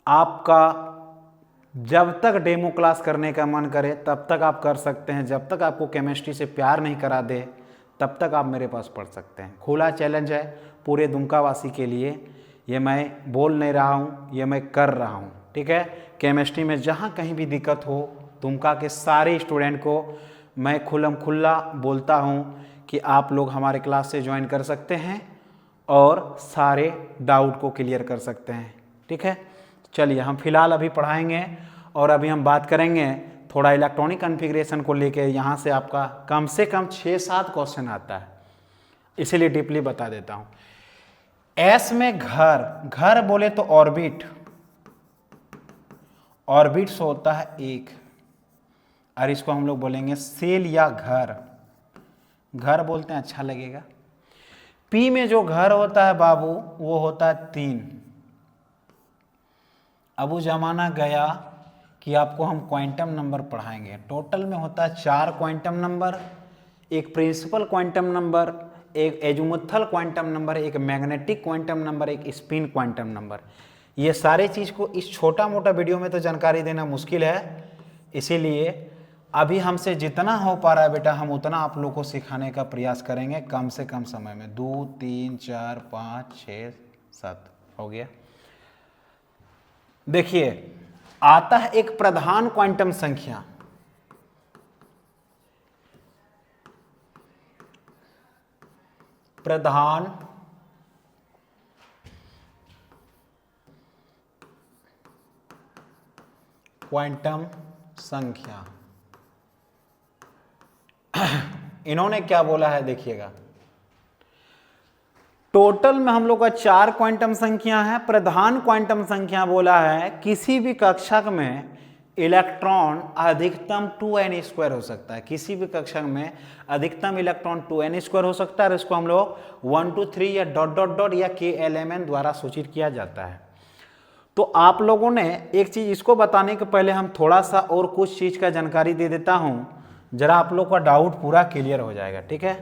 आपका जब तक डेमो क्लास करने का मन करे तब तक आप कर सकते हैं, जब तक आपको केमिस्ट्री से प्यार नहीं करा दे तब तक आप मेरे पास पढ़ सकते हैं। खुला चैलेंज है पूरे दुमका वासी के लिए, ये मैं बोल नहीं रहा हूँ, ये मैं कर रहा हूँ, ठीक है। केमिस्ट्री में जहाँ कहीं भी दिक्कत हो, दुमका के सारे स्टूडेंट को मैं खुल्लम खुल्ला बोलता हूँ कि आप लोग हमारे क्लास से ज्वाइन कर सकते हैं और सारे डाउट को क्लियर कर सकते हैं, ठीक है। चलिए, हम फिलहाल अभी पढ़ाएंगे और अभी हम बात करेंगे थोड़ा इलेक्ट्रॉनिक कॉन्फ़िगरेशन को लेके। यहाँ से आपका कम से कम 6-7 क्वेश्चन आता है, इसीलिए डीपली बता देता हूँ। एस में घर, घर बोले तो ऑर्बिट, ऑर्बिट्स होता है एक, और इसको हम लोग बोलेंगे सेल या घर, घर बोलते हैं अच्छा लगेगा। पी में जो घर होता है बाबू वो होता है 3। अब वो जमाना गया कि आपको हम क्वांटम नंबर पढ़ाएंगे। टोटल में होता है 4 क्वांटम नंबर, एक प्रिंसिपल क्वांटम नंबर, एक एजुमुथल क्वांटम नंबर, एक मैग्नेटिक क्वांटम नंबर, एक स्पिन क्वांटम नंबर। ये सारे चीज़ को इस छोटा मोटा वीडियो में तो जानकारी देना मुश्किल है, इसीलिए अभी हमसे जितना हो पा रहा है बेटा हम उतना आप लोग को सिखाने का प्रयास करेंगे कम से कम समय में। 2 3 4 5 6 7 हो गया। देखिए, आता है एक प्रधान क्वांटम संख्या, प्रधान क्वांटम संख्या। इन्होंने क्या बोला है देखिएगा, टोटल में हम लोग का 4 क्वांटम संख्या है। प्रधान क्वांटम संख्या बोला है किसी भी कक्षक में इलेक्ट्रॉन अधिकतम 2n² हो सकता है, किसी भी कक्षक में अधिकतम इलेक्ट्रॉन 2n² हो सकता है, और इसको हम लोग 1 2 3 या ... या KLMN द्वारा सूचित किया जाता है। तो आप लोगों ने एक चीज इसको बताने के पहले हम थोड़ा सा और कुछ चीज का जानकारी दे देता हूं, जरा आप लोग का डाउट पूरा क्लियर हो जाएगा, ठीक है।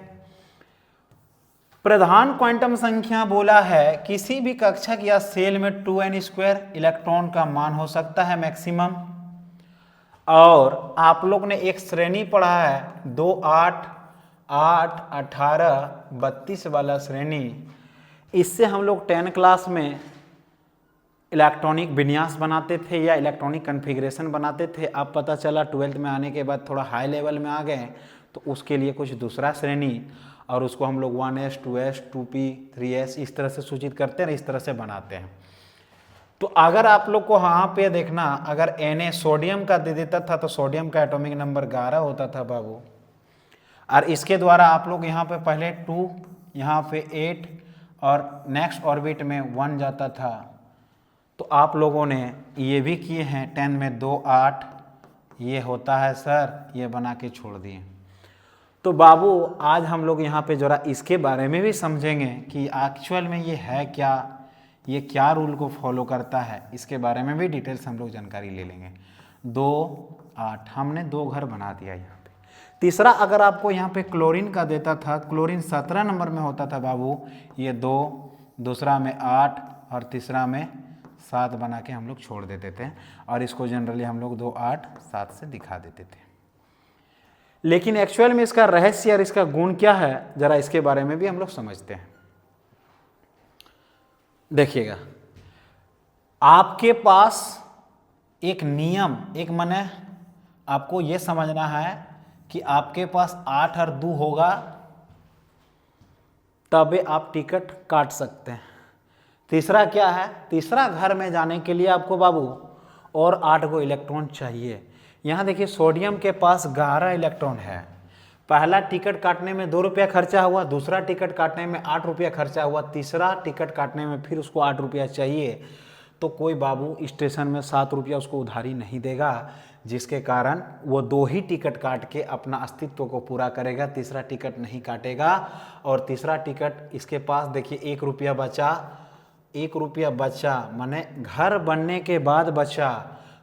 प्रधान क्वांटम संख्या बोला है किसी भी कक्षक या सेल में 2n² इलेक्ट्रॉन का मान हो सकता है मैक्सिमम। और आप लोग ने एक श्रेणी पढ़ा है 2 8 8 18 32 वाला श्रेणी, इससे हम लोग 10 क्लास में इलेक्ट्रॉनिक विन्यास बनाते थे या इलेक्ट्रॉनिक कॉन्फ़िगरेशन बनाते थे। अब पता चला 12th में आने के बाद थोड़ा हाई लेवल में आ गए, तो उसके लिए कुछ दूसरा श्रेणी, और उसको हम लोग 1s 2s 2p 3s इस तरह से सूचित करते हैं, इस तरह से बनाते हैं। तो अगर आप लोग को यहाँ पे देखना, अगर Na सोडियम का दे देता था तो सोडियम का एटॉमिक नंबर 11 होता था बाबू, और इसके द्वारा आप लोग यहाँ पे पहले 2, यहाँ पे 8 और नेक्स्ट ऑर्बिट में 1 जाता था। तो आप लोगों ने ये भी किए हैं 10 में 2 8, ये होता है सर, ये बना के छोड़ दिए। तो बाबू आज हम लोग यहाँ पे जरा इसके बारे में भी समझेंगे कि एक्चुअल में ये है क्या, ये क्या रूल को फॉलो करता है, इसके बारे में भी डिटेल्स हम लोग जानकारी ले लेंगे। 2 8 हमने 2 घर बना दिया यहाँ पे। तीसरा अगर आपको यहाँ पे क्लोरीन का देता था, क्लोरीन 17 नंबर में होता था बाबू, ये 2, दूसरा में 8 और तीसरा में 7 बना के हम लोग छोड़ देते थे, और इसको जनरली हम लोग 2 8 7 से दिखा देते थे। लेकिन एक्चुअल में इसका रहस्य और इसका गुण क्या है, जरा इसके बारे में भी हम लोग समझते हैं। देखिएगा, आपके पास एक नियम, एक माने आपको यह समझना है कि आपके पास 8 और 2 होगा तब आप टिकट काट सकते हैं। तीसरा क्या है, तीसरा घर में जाने के लिए आपको बाबू और 8 को इलेक्ट्रॉन चाहिए। यहाँ देखिए सोडियम के पास 11 इलेक्ट्रॉन है। पहला टिकट काटने में 2 रुपया खर्चा हुआ, दूसरा टिकट काटने में 8 रुपया खर्चा हुआ, तीसरा टिकट काटने में फिर उसको 8 रुपया चाहिए। तो कोई बाबू स्टेशन में 7 रुपया उसको उधारी नहीं देगा, जिसके कारण वो 2 ही टिकट काट के अपना अस्तित्व को पूरा करेगा, तीसरा टिकट नहीं काटेगा। और तीसरा टिकट इसके पास देखिए 1 रुपया बचा, 1 रुपया बचा माने घर बनने के बाद बचा,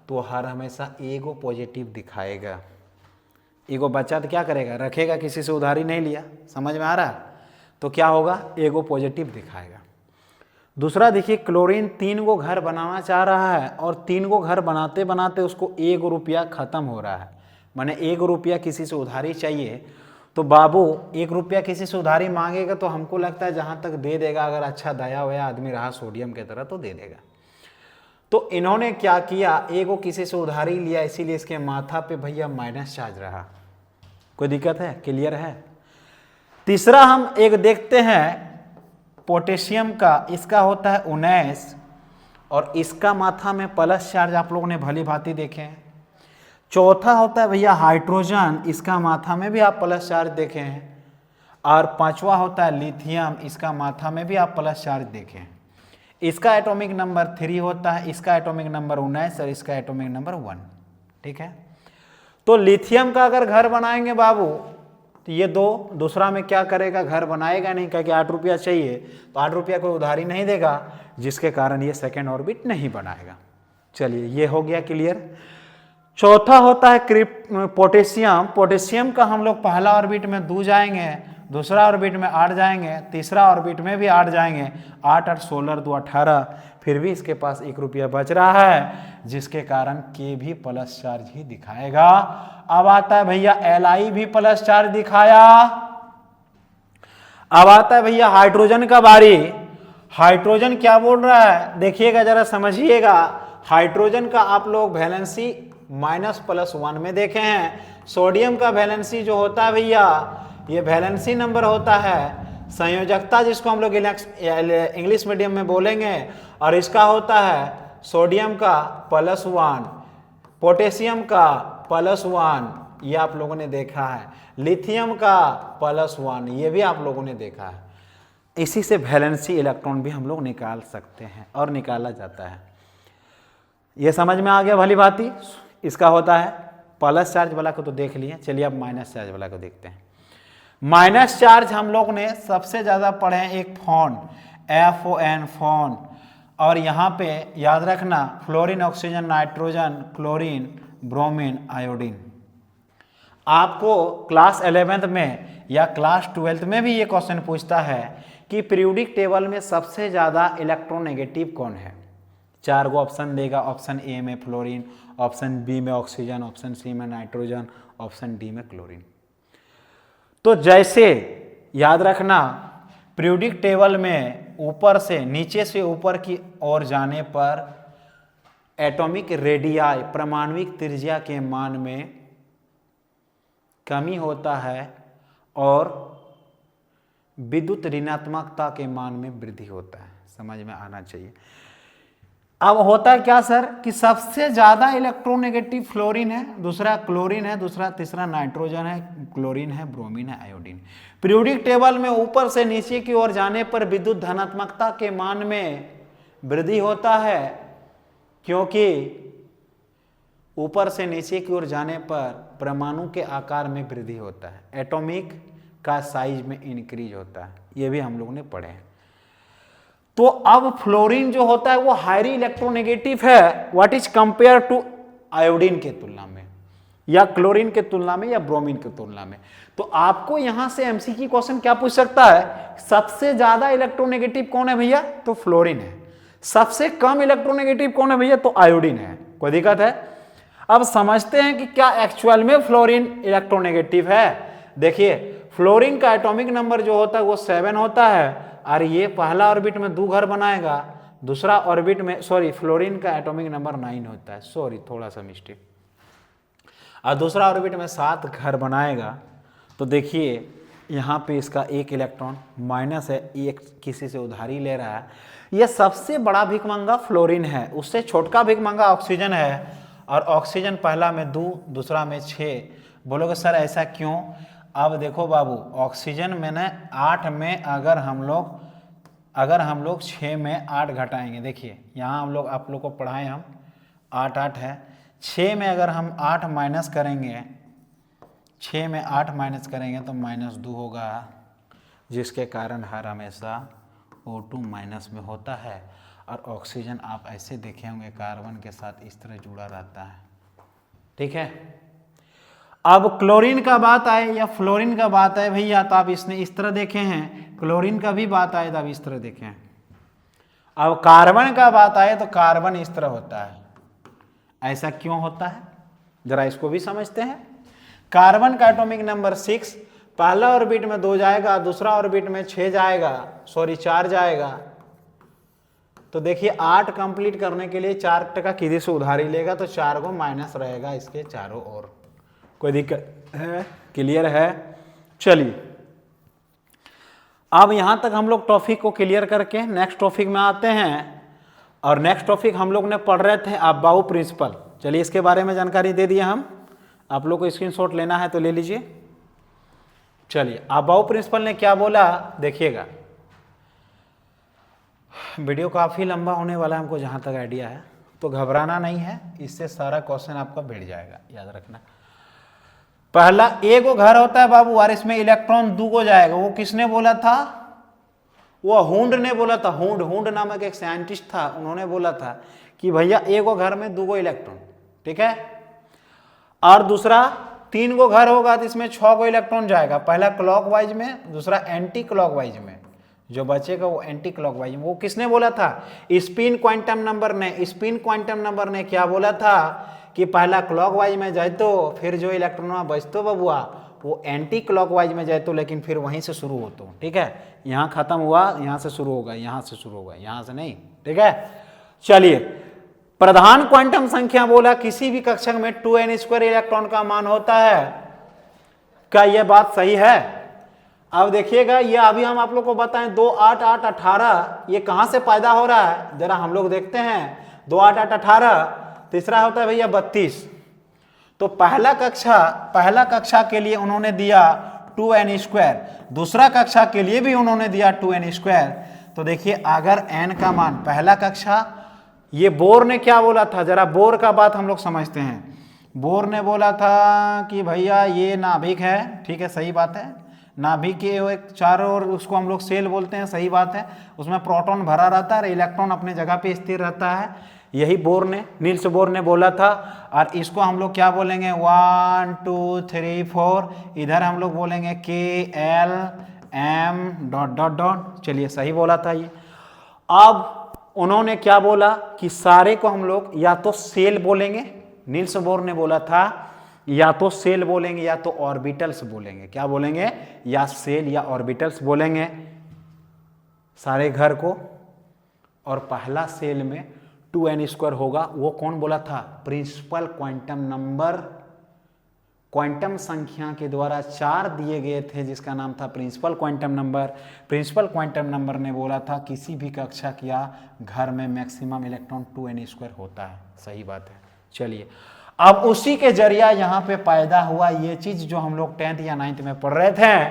तो हर हमेशा एगो पॉजिटिव दिखाएगा। एगो बचा तो क्या करेगा, रखेगा, किसी से उधारी नहीं लिया, समझ में आ रहा है, तो क्या होगा, एगो पॉजिटिव दिखाएगा। दूसरा देखिए, क्लोरीन 3 गो घर बनाना चाह रहा है और 3 गो घर बनाते बनाते उसको 1 रुपया खत्म हो रहा है, माने 1 रुपया किसी से उधारी चाहिए। तो बाबू 1 रुपया किसी से उधारी मांगेगा तो हमको लगता है जहाँ तक दे देगा, अगर अच्छा दया हुआ आदमी रहा सोडियम की तरह तो दे देगा। तो इन्होंने क्या किया, एगो किसी से उधारी लिया, इसीलिए इसके माथा पे भैया माइनस चार्ज रहा। कोई दिक्कत है, क्लियर है। तीसरा हम एक देखते हैं पोटेशियम का, इसका होता है 19 और इसका माथा में प्लस चार्ज आप लोगों ने भली भांति देखे हैं। चौथा होता है भैया हाइड्रोजन, इसका माथा में भी आप प्लस चार्ज देखे हैं। और पांचवा होता है लिथियम, इसका माथा में भी आप प्लस चार्ज देखे हैं। इसका एटॉमिक नंबर 3 होता है, इसका एटॉमिक नंबर 19 और इसका एटॉमिक नंबर 1। ठीक है, तो लिथियम का अगर घर बनाएंगे बाबू तो ये 2, दूसरा में क्या करेगा, घर बनाएगा नहीं, क्योंकि 8 रुपया चाहिए, तो 8 रुपया कोई उधारी नहीं देगा, जिसके कारण ये सेकेंड ऑर्बिट नहीं बनाएगा। चलिए ये हो गया क्लियर। चौथा होता है पोटेशियम। पोटेशियम का हम लोग पहला ऑर्बिट में 2 जाएंगे, दूसरा ऑर्बिट में 8 जाएंगे, तीसरा ऑर्बिट में भी 8 जाएंगे, 8 और 16 2 18, फिर भी इसके पास 1 रुपया बच रहा है, जिसके कारण के भी प्लस चार्ज ही दिखाएगा। अब आता है भैया Li भी प्लस चार्ज दिखाया। अब आता है भैया हाइड्रोजन का बारी। हाइड्रोजन क्या बोल रहा है, देखिएगा जरा समझिएगा। हाइड्रोजन का आप लोग वैलेंसी -+1 में देखे हैं। सोडियम का वैलेंसी जो होता है भैया, ये वैलेंसी नंबर होता है, संयोजकता जिसको हम लोग इंग्लिश मीडियम में बोलेंगे, और इसका होता है सोडियम का +1, पोटेशियम का +1, ये आप लोगों ने देखा है, लिथियम का +1, ये भी आप लोगों ने देखा है। इसी से वैलेंसी इलेक्ट्रॉन भी हम लोग निकाल सकते हैं और निकाला जाता है। ये समझ में आ गया भली भांति। इसका होता है प्लस चार्ज वाला को तो देख लिए, चलिए अब माइनस चार्ज वाला को देखते हैं। माइनस चार्ज हम लोग ने सबसे ज़्यादा पढ़े हैं एक फोन, FON फोन, और यहाँ पे याद रखना fluorine, oxygen, nitrogen, chlorine, bromine, iodine. आपको क्लास 11th में या क्लास 12th में भी ये क्वेश्चन पूछता है कि पीरियोडिक टेबल में सबसे ज़्यादा इलेक्ट्रोनेगेटिव कौन है। 4 गो ऑप्शन देगा, ऑप्शन ए में फ्लोरीन, ऑप्शन बी में ऑक्सीजन, ऑप्शन सी में नाइट्रोजन, ऑप्शन डी में क्लोरीन। तो जैसे याद रखना पीरियोडिक टेबल में ऊपर से नीचे से ऊपर की ओर जाने पर एटॉमिक रेडियाई, परमाणुविक त्रिज्या के मान में कमी होता है और विद्युत ऋणात्मकता के मान में वृद्धि होता है। समझ में आना चाहिए। अब होता है क्या सर कि सबसे ज्यादा इलेक्ट्रोनेगेटिव फ्लोरीन है, दूसरा क्लोरीन है, तीसरा नाइट्रोजन है, क्लोरीन है, ब्रोमीन है, आयोडीन। पीरियोडिक टेबल में ऊपर से नीचे की ओर जाने पर विद्युत धनात्मकता के मान में वृद्धि होता है, क्योंकि ऊपर से नीचे की ओर जाने पर परमाणु के आकार में वृद्धि होता है, एटॉमिक का साइज में इंक्रीज होता है, ये भी हम लोग ने पढ़े हैं। तो अब फ्लोरीन जो होता है वो हाईली इलेक्ट्रोनेगेटिव है, what is compare to iodine के तुलना में, या क्लोरीन के तुलना में, या ब्रोमीन के तुलना में। तो आपको यहां से एमसीक्यू क्वेश्चन क्या पूछ सकता है, सबसे ज्यादा इलेक्ट्रोनेगेटिव कौन है भैया, तो फ्लोरीन है। सबसे कम इलेक्ट्रोनेगेटिव कौन है भैया, तो आयोडीन है। कोई दिक्कत है? अब समझते हैं कि क्या एक्चुअल में फ्लोरीन इलेक्ट्रोनेगेटिव है। देखिए फ्लोरीन का एटॉमिक नंबर जो होता है वो 7 होता है, और ये पहला ऑर्बिट में 2 घर बनाएगा, दूसरा ऑर्बिट में, सॉरी, फ्लोरीन का एटॉमिक नंबर 9 होता है, सॉरी थोड़ा सा मिस्टेक, और दूसरा ऑर्बिट में 7 घर बनाएगा। तो देखिए यहाँ पे इसका 1 इलेक्ट्रॉन माइनस है, एक किसी से उधारी ले रहा है। यह सबसे बड़ा भिखमंगा फ्लोरीन है, उससे छोटका भिखमंगा ऑक्सीजन है, और ऑक्सीजन पहला में 2, दूसरा में 6। बोलोगे सर ऐसा क्यों? अब देखो बाबू, ऑक्सीजन में न 8 में अगर हम लोग 6 में 8 घटाएंगे, देखिए यहाँ हम लोग, आप लोग को पढ़ाएं हम, 8 8 है, 6 में अगर हम 8 माइनस करेंगे, 6 में 8 माइनस करेंगे तो -2 होगा, जिसके कारण हर हमेशा O2 माइनस में होता है। और ऑक्सीजन आप ऐसे देखे होंगे कार्बन के साथ इस तरह जुड़ा रहता है, ठीक है। अब क्लोरीन का बात आए या फ्लोरीन का बात आए भैया, तो आप इसने इस तरह देखे हैं, क्लोरीन का भी बात आए तो आप इस तरह देखें। अब कार्बन का बात आए तो कार्बन इस तरह होता है, ऐसा क्यों होता है जरा इसको भी समझते हैं। कार्बन का एटॉमिक नंबर 6, पहला ऑर्बिट में 2 जाएगा, दूसरा ऑर्बिट में 6 जाएगा, सॉरी 4 जाएगा। तो देखिए 8 कंप्लीट करने के लिए 4 टका किसी से उधारी लेगा, तो 4 को माइनस रहेगा इसके चारों ओर। कोई दिक्कत है? क्लियर है? चलिए अब यहां तक हम लोग टॉपिक को क्लियर करके नेक्स्ट टॉपिक में आते हैं। और नेक्स्ट टॉपिक हम लोग ने पढ़ रहे थे अबाउ प्रिंसिपल। चलिए इसके बारे में जानकारी दे दिए हम, आप लोग को स्क्रीनशॉट लेना है तो ले लीजिए। चलिए अबाउ प्रिंसिपल ने क्या बोला देखिएगा, वीडियो काफ़ी लंबा होने वाला है हमको जहाँ तक आइडिया है, तो घबराना नहीं है, इससे सारा क्वेश्चन आपका बैठ जाएगा, याद रखना। पहला एक वो घर होता है बाबू, और इसमें इलेक्ट्रॉन 2 को जाएगा। वो किसने बोला था? वो हुंड ने बोला था। हुंड नामक एक साइंटिस्ट था, उन्होंने बोला था कि भैया एक वो घर में 2 को इलेक्ट्रॉन, ठीक है। और दूसरा 3 को घर होगा तो इसमें 6 को इलेक्ट्रॉन जाएगा, पहला क्लॉकवाइज में, दूसरा एंटी क्लॉकवाइज में, जो बचेगा वो एंटी क्लॉकवाइज में। वो किसने बोला था? स्पिन क्वांटम नंबर ने। स्पिन क्वांटम नंबर ने क्या बोला था कि पहला क्लॉकवाइज में जाए तो फिर जो इलेक्ट्रॉन बचतो बबुआ वो एंटी क्लॉकवाइज में जाए तो, लेकिन फिर वहीं से शुरू होता, ठीक है। यहाँ खत्म हुआ, यहाँ से शुरू होगा, यहाँ से शुरू होगा, यहाँ से नहीं, ठीक है। चलिए प्रधान क्वांटम संख्या बोला किसी भी कक्षक में 2n² इलेक्ट्रॉन का मान होता है। क्या यह बात सही है? अब देखिएगा, ये अभी हम आप लोग को बताएं 2 8 8 18 ये कहां से पैदा हो रहा है, जरा हम लोग देखते हैं। 2 8 8 18, तीसरा होता है भैया 32। तो पहला कक्षा के लिए उन्होंने दिया 2n², दूसरा कक्षा के लिए भी उन्होंने दिया 2n²। तो देखिए अगर n का मान, पहला कक्षा, ये बोर ने क्या बोला था, जरा बोर का बात हम लोग समझते हैं। बोर ने बोला था कि भैया ये नाभिक है, ठीक है, सही बात है। नाभिक के एक चारों ओर उसको हम लोग सेल बोलते हैं, सही बात है। उसमें प्रोटॉन भरा रहता है और इलेक्ट्रॉन अपने जगह पे स्थिर रहता है, यही नील्स बोर ने बोला था। और इसको हम लोग क्या बोलेंगे, 1 2 3 4, इधर हम लोग बोलेंगे KLM ... चलिए सही बोला था ये। अब उन्होंने क्या बोला कि सारे को हम लोग या तो सेल बोलेंगे, नील्स बोर ने बोला था या तो सेल बोलेंगे या तो ऑर्बिटल्स बोलेंगे। क्या बोलेंगे? या सेल या ऑर्बिटल्स बोलेंगे सारे घर को। और पहला सेल में 2n² होगा, वो कौन बोला था? प्रिंसिपल क्वांटम नंबर, क्वांटम संख्या के द्वारा 4 दिए गए थे जिसका नाम था principal quantum number. Principal quantum number ने बोला था किसी भी कक्षक या घर में मैक्सिमम इलेक्ट्रॉन 2n² होता है, सही बात है। चलिए अब उसी के जरिया यहाँ पे पैदा हुआ ये चीज जो हम लोग 10th या 9th में पढ़ रहे थे।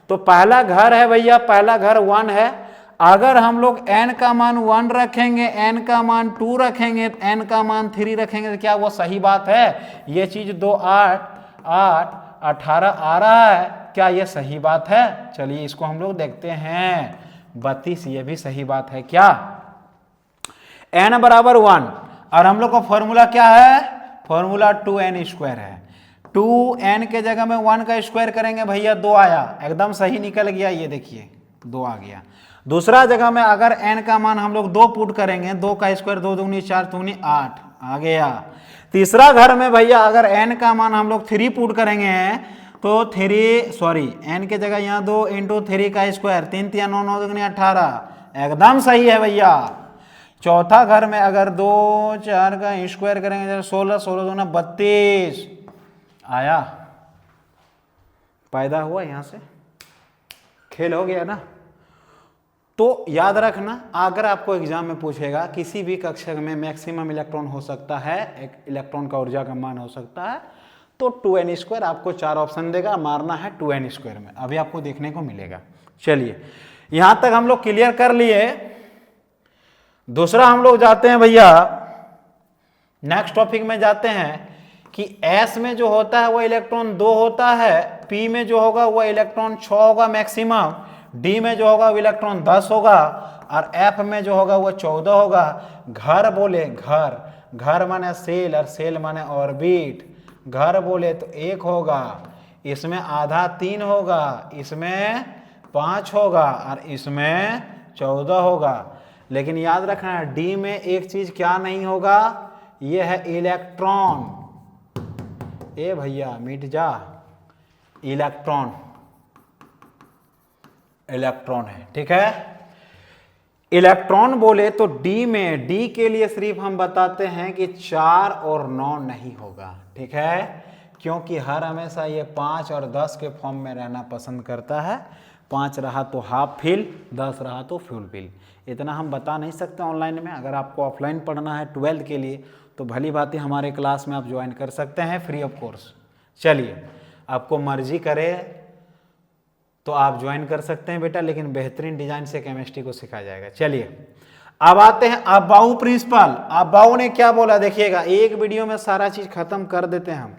तो पहला घर है भैया, पहला घर 1 है, अगर हम लोग n का मान 1 रखेंगे, n का मान 2 रखेंगे, n का मान 3 रखेंगे तो क्या वो सही बात है? ये चीज 2 8 8 18 आ रहा है, क्या ये सही बात है? चलिए इसको हम लोग देखते हैं। 32, ये भी सही बात है क्या? n बराबर 1 और हम लोग का फॉर्मूला क्या है? फॉर्मूला 2n स्क्वायर है। 2n के जगह में 1 का स्क्वायर करेंगे भैया 2 आया, एकदम सही निकल गया, ये देखिए 2 आ गया। दूसरा जगह में अगर n का मान हम लोग 2 पुट करेंगे, 2 का स्क्वायर 2 दूनी 4 दूनी 8 आ गया। तीसरा घर में भैया अगर n का मान हम लोग 3 पुट करेंगे तो n के जगह यहाँ 2 इंटू 3 का स्क्वायर 3 3 9 9 दूनी 18, एकदम सही है भैया। चौथा घर में अगर 2 4 का स्क्वायर करेंगे 16 16 दूना 32 आया, पैदा हुआ यहां से, खेल हो गया ना। तो याद रखना, अगर आपको एग्जाम में पूछेगा किसी भी कक्षा में मैक्सिमम इलेक्ट्रॉन हो सकता है, एक इलेक्ट्रॉन का ऊर्जा का मान हो सकता है, तो 2n स्क्वायर आपको 4 ऑप्शन देगा, मारना है 2n स्क्वायर में, अभी आपको देखने को मिलेगा। चलिए यहां तक हम लोग क्लियर कर लिए। दूसरा हम लोग जाते हैं भैया, नेक्स्ट टॉपिक में जाते हैं कि s में जो होता है वो इलेक्ट्रॉन 2 होता है, p में जो होगा वो इलेक्ट्रॉन 6 होगा मैक्सिमम, d में जो होगा वो इलेक्ट्रॉन 10 होगा और f में जो होगा वो 14 होगा। घर बोले घर, घर माने सेल और सेल माने ऑर्बिट, घर बोले तो 1 होगा, इसमें आधा 3 होगा, इसमें 5 होगा और इसमें 14 होगा। लेकिन याद रखना d में एक चीज क्या नहीं होगा, ये है इलेक्ट्रॉन। ए भैया मिट जा, इलेक्ट्रॉन, इलेक्ट्रॉन है, ठीक है। इलेक्ट्रॉन बोले तो डी में, डी के लिए सिर्फ हम बताते हैं कि 4 और 9 नहीं होगा, ठीक है, क्योंकि हर हमेशा ये 5 और 10 के फॉर्म में रहना पसंद करता है। 5 रहा तो हाफ फिल, 10 रहा तो फुल फिल, इतना हम बता नहीं सकते ऑनलाइन में। अगर आपको ऑफलाइन पढ़ना है 12th के लिए तो भली बात हमारे क्लास में आप ज्वाइन कर सकते हैं फ्री ऑफ कोर्स। चलिए आपको मर्जी करे तो आप ज्वाइन कर सकते हैं बेटा, लेकिन बेहतरीन डिजाइन से केमिस्ट्री को सिखाया जाएगा। चलिए अब आते हैं अबाउ प्रिंसिपल। अबाउ ने क्या बोला देखिएगा, एक वीडियो में सारा चीज खत्म कर देते हैं हम।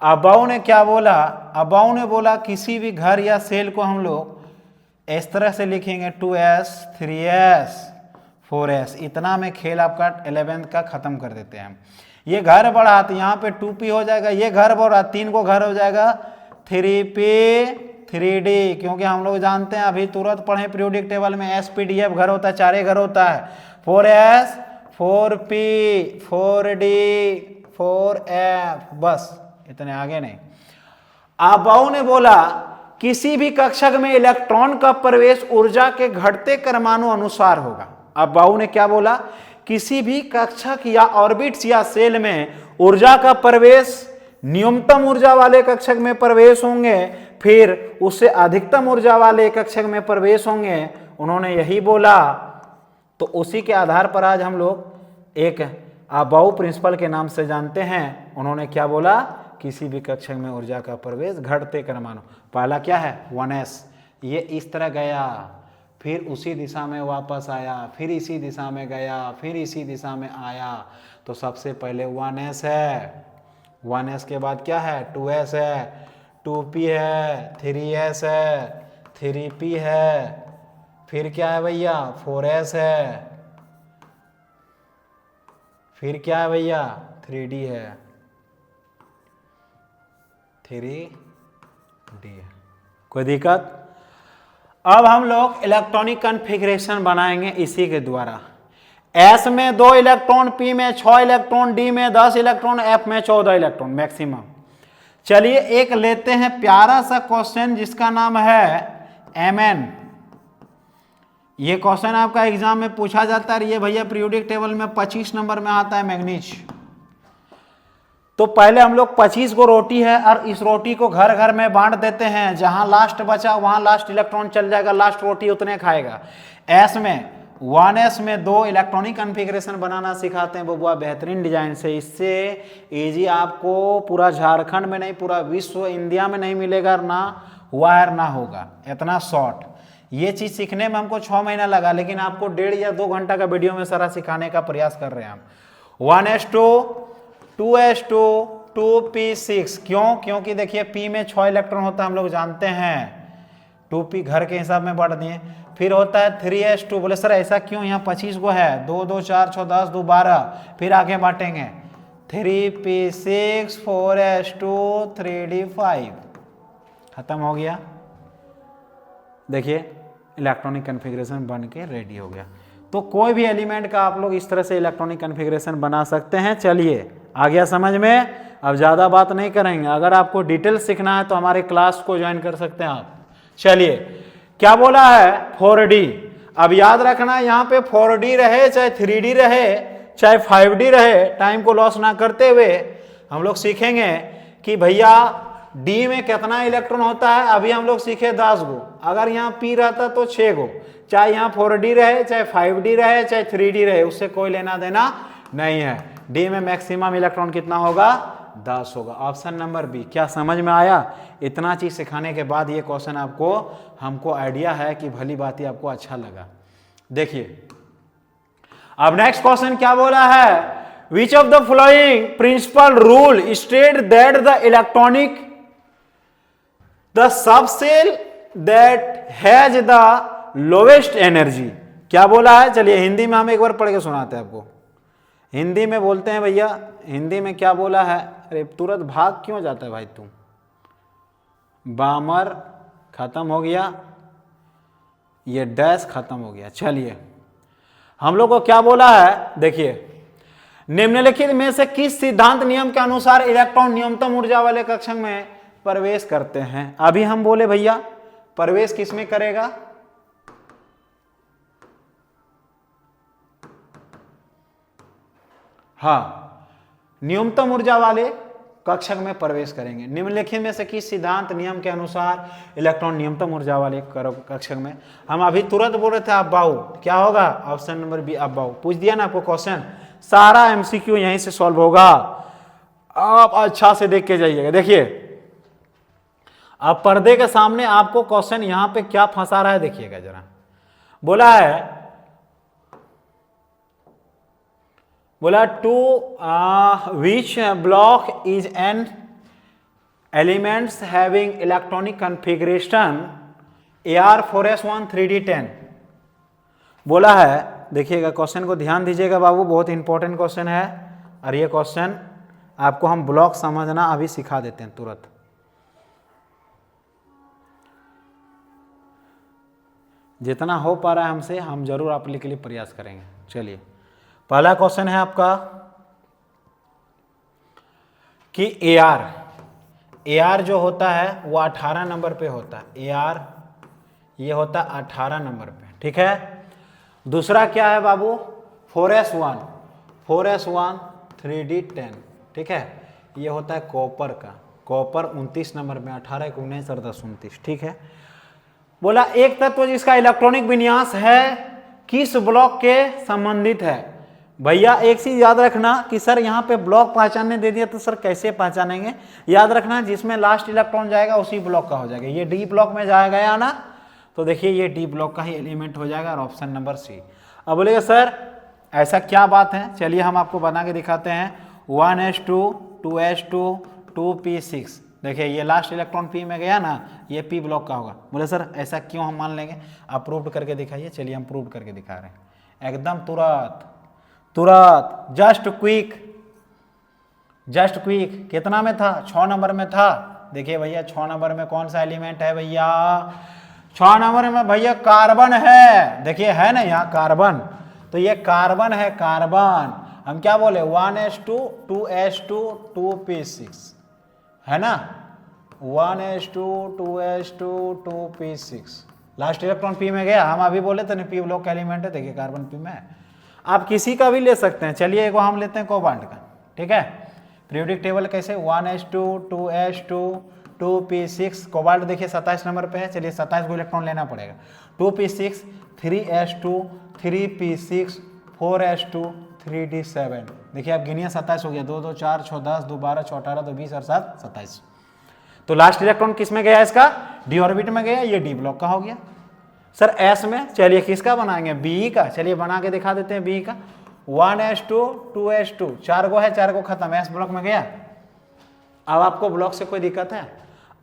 अबाउ ने क्या बोला, अबाउ ने बोला किसी भी घर या सेल को हम लोग इस तरह से लिखेंगे 2s 3s 4s, इतना में खेल आपका 11th का खत्म कर देते हैं। ये घर बढ़ा तो यहाँ पे 2p हो जाएगा, ये घर बढ़ा 3 को घर हो जाएगा 3p 3d, क्योंकि हम लोग जानते हैं अभी तुरंत पढ़े पीरियोडिक टेबल में spdf घर होता है, 4 घर होता है। 4s 4p 4d 4f, बस इतने आगे नहीं। अबाउ ने बोला किसी भी कक्षक में इलेक्ट्रॉन का प्रवेश ऊर्जा के घटते क्रमानु अनुसार होगा। अबाउ ने क्या बोला, किसी भी कक्षक या ऑर्बिट्स या सेल में ऊर्जा का प्रवेश न्यूनतम ऊर्जा वाले कक्षक में प्रवेश होंगे, फिर उससे अधिकतम ऊर्जा वाले कक्षक में प्रवेश होंगे, उन्होंने यही बोला। तो उसी के आधार पर आज हम लोग एक अबाउ प्रिंसिपल के नाम से जानते हैं। उन्होंने क्या बोला, किसी भी कक्षक में ऊर्जा का प्रवेश घटते क्रमानु। पहला क्या है 1s, ये इस तरह गया, फिर उसी दिशा में वापस आया, फिर इसी दिशा में गया, फिर इसी दिशा में आया, तो सबसे पहले 1s है। 1s के बाद क्या है 2s है, 2p है, 3s है, 3p है, फिर क्या है भैया 4s है, फिर क्या है भैया 3d है, 3d है। कोई दिक्कत? अब हम लोग इलेक्ट्रॉनिक कॉन्फ़िगरेशन बनाएंगे इसी के द्वारा। s में 2 इलेक्ट्रॉन, p में 6 इलेक्ट्रॉन, d में 10 इलेक्ट्रॉन, f में 14 इलेक्ट्रॉन मैक्सिमम। चलिए एक लेते हैं प्यारा सा क्वेश्चन जिसका नाम है mn। ये क्वेश्चन आपका एग्जाम में पूछा जाता है, ये भैया पीरियोडिक टेबल में 25 नंबर में आता है मैग्नीज। तो पहले हम लोग 25 को रोटी है और इस रोटी को घर घर में बांट देते हैं, जहां लास्ट बचा वहां लास्ट इलेक्ट्रॉन चल जाएगा, लास्ट रोटी उतने खाएगा। s में 1s में 2 इलेक्ट्रॉनिक कॉन्फ़िगरेशन बनाना सिखाते हैं बबुआ बेहतरीन डिजाइन से। इससे इजी आपको पूरा झारखंड में नहीं, पूरा विश्व इंडिया में नहीं मिलेगा, ना हुआ है ना होगा, इतना शॉर्ट। ये चीज सीखने में हमको 6 महीना लगा, लेकिन आपको 1.5 या 2 घंटा का वीडियो में सारा सिखाने का प्रयास कर रहे हैं हम। 1s2 2s2 2p6, क्यों? क्योंकि देखिए p में 6 इलेक्ट्रॉन होता है, हम लोग जानते हैं, 2p घर के हिसाब में बांट दिए। फिर होता है 3s2, बोले सर ऐसा क्यों, यहाँ 25 गो है, 2 2 4 6 10 2 12, फिर आगे बांटेंगे 3p6 4s2 3d5, खत्म हो गया। देखिए इलेक्ट्रॉनिक कन्फिग्रेशन बन के रेडी हो गया। तो कोई भी एलिमेंट का आप लोग इस तरह से इलेक्ट्रॉनिक कन्फिग्रेशन बना सकते हैं। चलिए आ गया समझ में, अब ज़्यादा बात नहीं करेंगे। अगर आपको डिटेल सीखना है तो हमारे क्लास को ज्वाइन कर सकते हैं आप। चलिए क्या बोला है 4D। अब याद रखना यहाँ पे 4D रहे चाहे 3D रहे चाहे 5D रहे, टाइम को लॉस ना करते हुए हम लोग सीखेंगे कि भैया डी में कितना इलेक्ट्रॉन होता है। अभी हम लोग सीखे 10 गो, अगर यहाँ पी रहता तो 6 गो, चाहे यहाँ 4D रहे चाहे 5D रहे चाहे 3D रहे, उससे कोई लेना देना नहीं है। डी में मैक्सिमम इलेक्ट्रॉन कितना होगा 10 होगा। Option number B. क्या समझ में आया? इतना चीज सिखाने के बाद ये क्वेश्चन आपको हमको आइडिया है कि भली बात ही आपको अच्छा लगा। देखिए अब नेक्स्ट क्वेश्चन क्या बोला है, which of the following principle rule state that the electronic the subshell that has the lowest energy. क्या बोला है? चलिए हिंदी में हम एक बार पढ़ के सुनाते हैं आपको। हिंदी में बोलते हैं भैया, हिंदी में क्या बोला है? अरे तुरंत भाग क्यों जाता है भाई तुम? बामर खत्म हो गया, ये डैश खत्म हो गया। चलिए हम लोग को क्या बोला है, देखिए निम्नलिखित में से किस सिद्धांत नियम के अनुसार इलेक्ट्रॉन न्यूनतम ऊर्जा वाले कक्षक में प्रवेश करते हैं। अभी हम बोले भैया प्रवेश किस में करेगा? हाँ, न्यूनतम ऊर्जा वाले कक्षक में प्रवेश करेंगे। निम्नलिखित में से किस सिद्धांत नियम के अनुसार इलेक्ट्रॉन न्यूनतम ऊर्जा वाले कक्षक में? हम अभी तुरंत बोल रहे थे अबाउ, क्या होगा? ऑप्शन नंबर बी अबाउ। पूछ दिया ना आपको क्वेश्चन, सारा एमसीक्यू यहीं से सॉल्व होगा। आप अच्छा से देख के जाइएगा। देखिए अब पर्दे के सामने आपको क्वेश्चन यहां पे क्या फंसा रहा है देखिएगा जरा। बोला है to which block is an elements having electronic configuration AR4S1 3D10। बोला है, देखिएगा क्वेश्चन को ध्यान दीजिएगा बाबू, बहुत इंपॉर्टेंट क्वेश्चन है। और ये क्वेश्चन आपको हम ब्लॉक समझना अभी सिखा देते हैं तुरंत। जितना हो पा रहा है हमसे, हम जरूर आप के लिए प्रयास करेंगे। चलिए पहला क्वेश्चन है आपका कि AR जो होता है वो 18 नंबर पे होता है। AR ये होता है 18 नंबर पे, ठीक है। दूसरा क्या है बाबू? 4S1 3D10, ठीक है। ये होता है कॉपर का, कॉपर 29 नंबर में, 18 1 19 और 10 29, ठीक है। बोला एक तत्व जिसका इलेक्ट्रॉनिक विन्यास है किस ब्लॉक के संबंधित है। भैया एक चीज याद रखना कि सर यहाँ पे ब्लॉक पहचानने दे दिया तो सर कैसे पहचानेंगे? याद रखना जिसमें लास्ट इलेक्ट्रॉन जाएगा उसी ब्लॉक का हो जाएगा। ये डी ब्लॉक में जाएगा या ना, तो देखिए ये डी ब्लॉक का ही एलिमेंट हो जाएगा और ऑप्शन नंबर सी। अब बोलेगा सर ऐसा क्या बात है? चलिए हम आपको बना के दिखाते हैं। 1s2 2s2 2p6, देखिए ये लास्ट इलेक्ट्रॉन पी में गया ना, ये पी ब्लॉक का होगा। बोले सर ऐसा क्यों हम मान लेंगे? आप प्रूव करके दिखाइए। चलिए हम प्रूव करके दिखा रहे हैं एकदम तुरंत, जस्ट क्विक। कितना में था? 6 नंबर में था। देखिए भैया 6 नंबर में कौन सा एलिमेंट है भैया? 6 नंबर में भैया कार्बन है। देखिए है ना यहाँ कार्बन, तो ये कार्बन है, कार्बन। हम क्या बोले? 1s2 2s2 2p6 है ना, 1s2 2s2 2p6। Last electron P में गया। हम अभी बोले थे ना पी ब्लॉक का एलिमेंट है, देखिए कार्बन पी में है। आप किसी का भी ले सकते हैं। चलिए एक हम लेते हैं कोबाल्ट का, ठीक है। पीरियोडिक टेबल कैसे? 1s2 2s2 2p6। कोबाल्ट देखिए 27 नंबर पे है। चलिए 27 को इलेक्ट्रॉन लेना पड़ेगा। 2p6 3s2 3p6 4s2 3d7। देखिए आप गिनिए, 27 हो गया। 2 2 4 6 10 2 12 6 18 2 20 और 7 27। तो लास्ट इलेक्ट्रॉन किस में गया? इसका डी ऑर्बिट में गया। ये डी ब्लॉक का हो गया। सर एस में, चलिए किसका बनाएंगे, बी का, चलिए बना के दिखा देते हैं बी का। 1s2 2s2 4 गो है, 4 गो खत्म, एस ब्लॉक में गया। अब आपको ब्लॉक से कोई दिक्कत है?